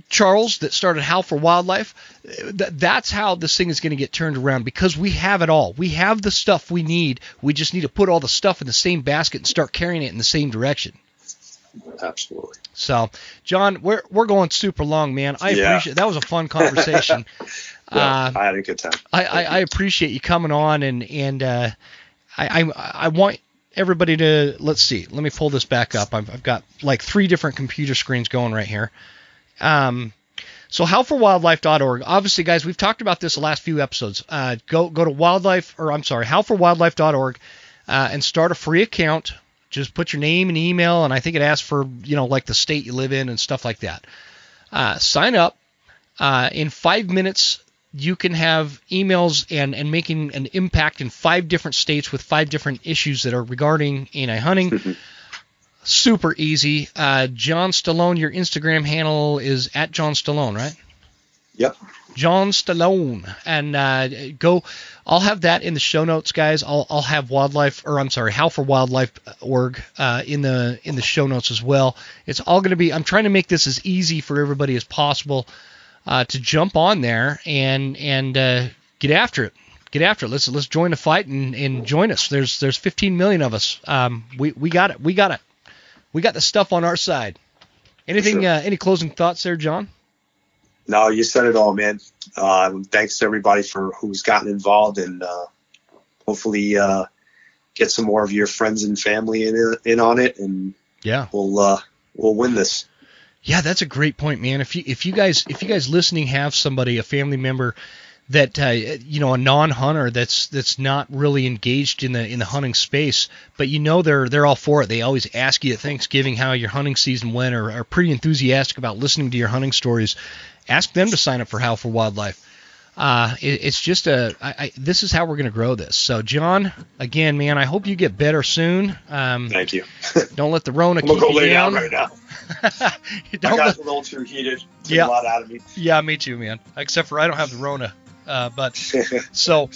Charles that started Howl for Wildlife, that's how this thing is going to get turned around, because we have it all. We have the stuff we need. We just need to put all the stuff in the same basket and start carrying it in the same direction. Absolutely. So, John, we're going super long, man. I appreciate that. Was a fun conversation. I had a good time. I appreciate you coming on, and I want everybody to, let's see. Let me pull this back up. I've got like 3 different computer screens going right here. So howlforwildlife.org. Obviously, guys, we've talked about this the last few episodes. Go to howlforwildlife.org and start a free account. Just put your name and email, and I think it asks for, like the state you live in and stuff like that. Sign up. In 5 minutes, you can have emails and making an impact in 5 different states with 5 different issues that are regarding anti-hunting. Super easy. John Stallone, your Instagram handle is at John Stallone, right? Yep. John Stallone. And go. I'll have that in the show notes, guys. I'll have howlforwildlife.org in the show notes as well. It's all going to be. I'm trying to make this as easy for everybody as possible to jump on there and get after it. Get after it. Let's join the fight and join us. There's 15 million of us. We got it. We got it. We got the stuff on our side. Anything? Sure. Any closing thoughts there, John? No, you said it all, man. Thanks to everybody who's gotten involved, and hopefully get some more of your friends and family in on it, and we'll win this. Yeah, that's a great point, man. If you guys listening have somebody, a family member that a non-hunter that's not really engaged in the hunting space, but they're all for it. They always ask you at Thanksgiving how your hunting season went, or are pretty enthusiastic about listening to your hunting stories. Ask them to sign up for Howl for Wildlife. It's just this is how we're going to grow this. So, John, again, man, I hope you get better soon. Thank you. Don't let the Rona keep you down. I'm going to go lay down right now. I got a little too heated. Took a lot out of me. Yeah, me too, man. Except for I don't have the Rona. But so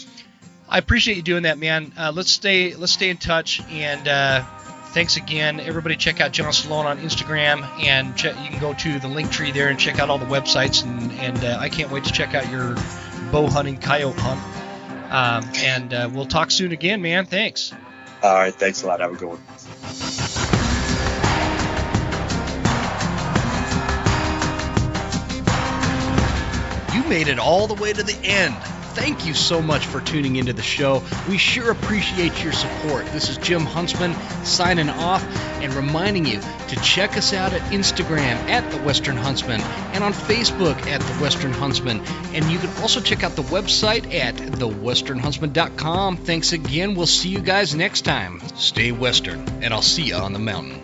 I appreciate you doing that, man. Let's stay in touch, and thanks again. Everybody check out John Stallone on Instagram, and you can go to the link tree there and check out all the websites, and I can't wait to check out your bow hunting coyote hunt. And we'll talk soon again, man. Thanks. All right, thanks a lot. Have a good one. You made it all the way to the end. Thank you so much for tuning into the show. We sure appreciate your support. This is Jim Huntsman signing off and reminding you to check us out at Instagram at The Western Huntsman and on Facebook at The Western Huntsman. And you can also check out the website at thewesternhuntsman.com. Thanks again. We'll see you guys next time. Stay Western, and I'll see you on the mountain.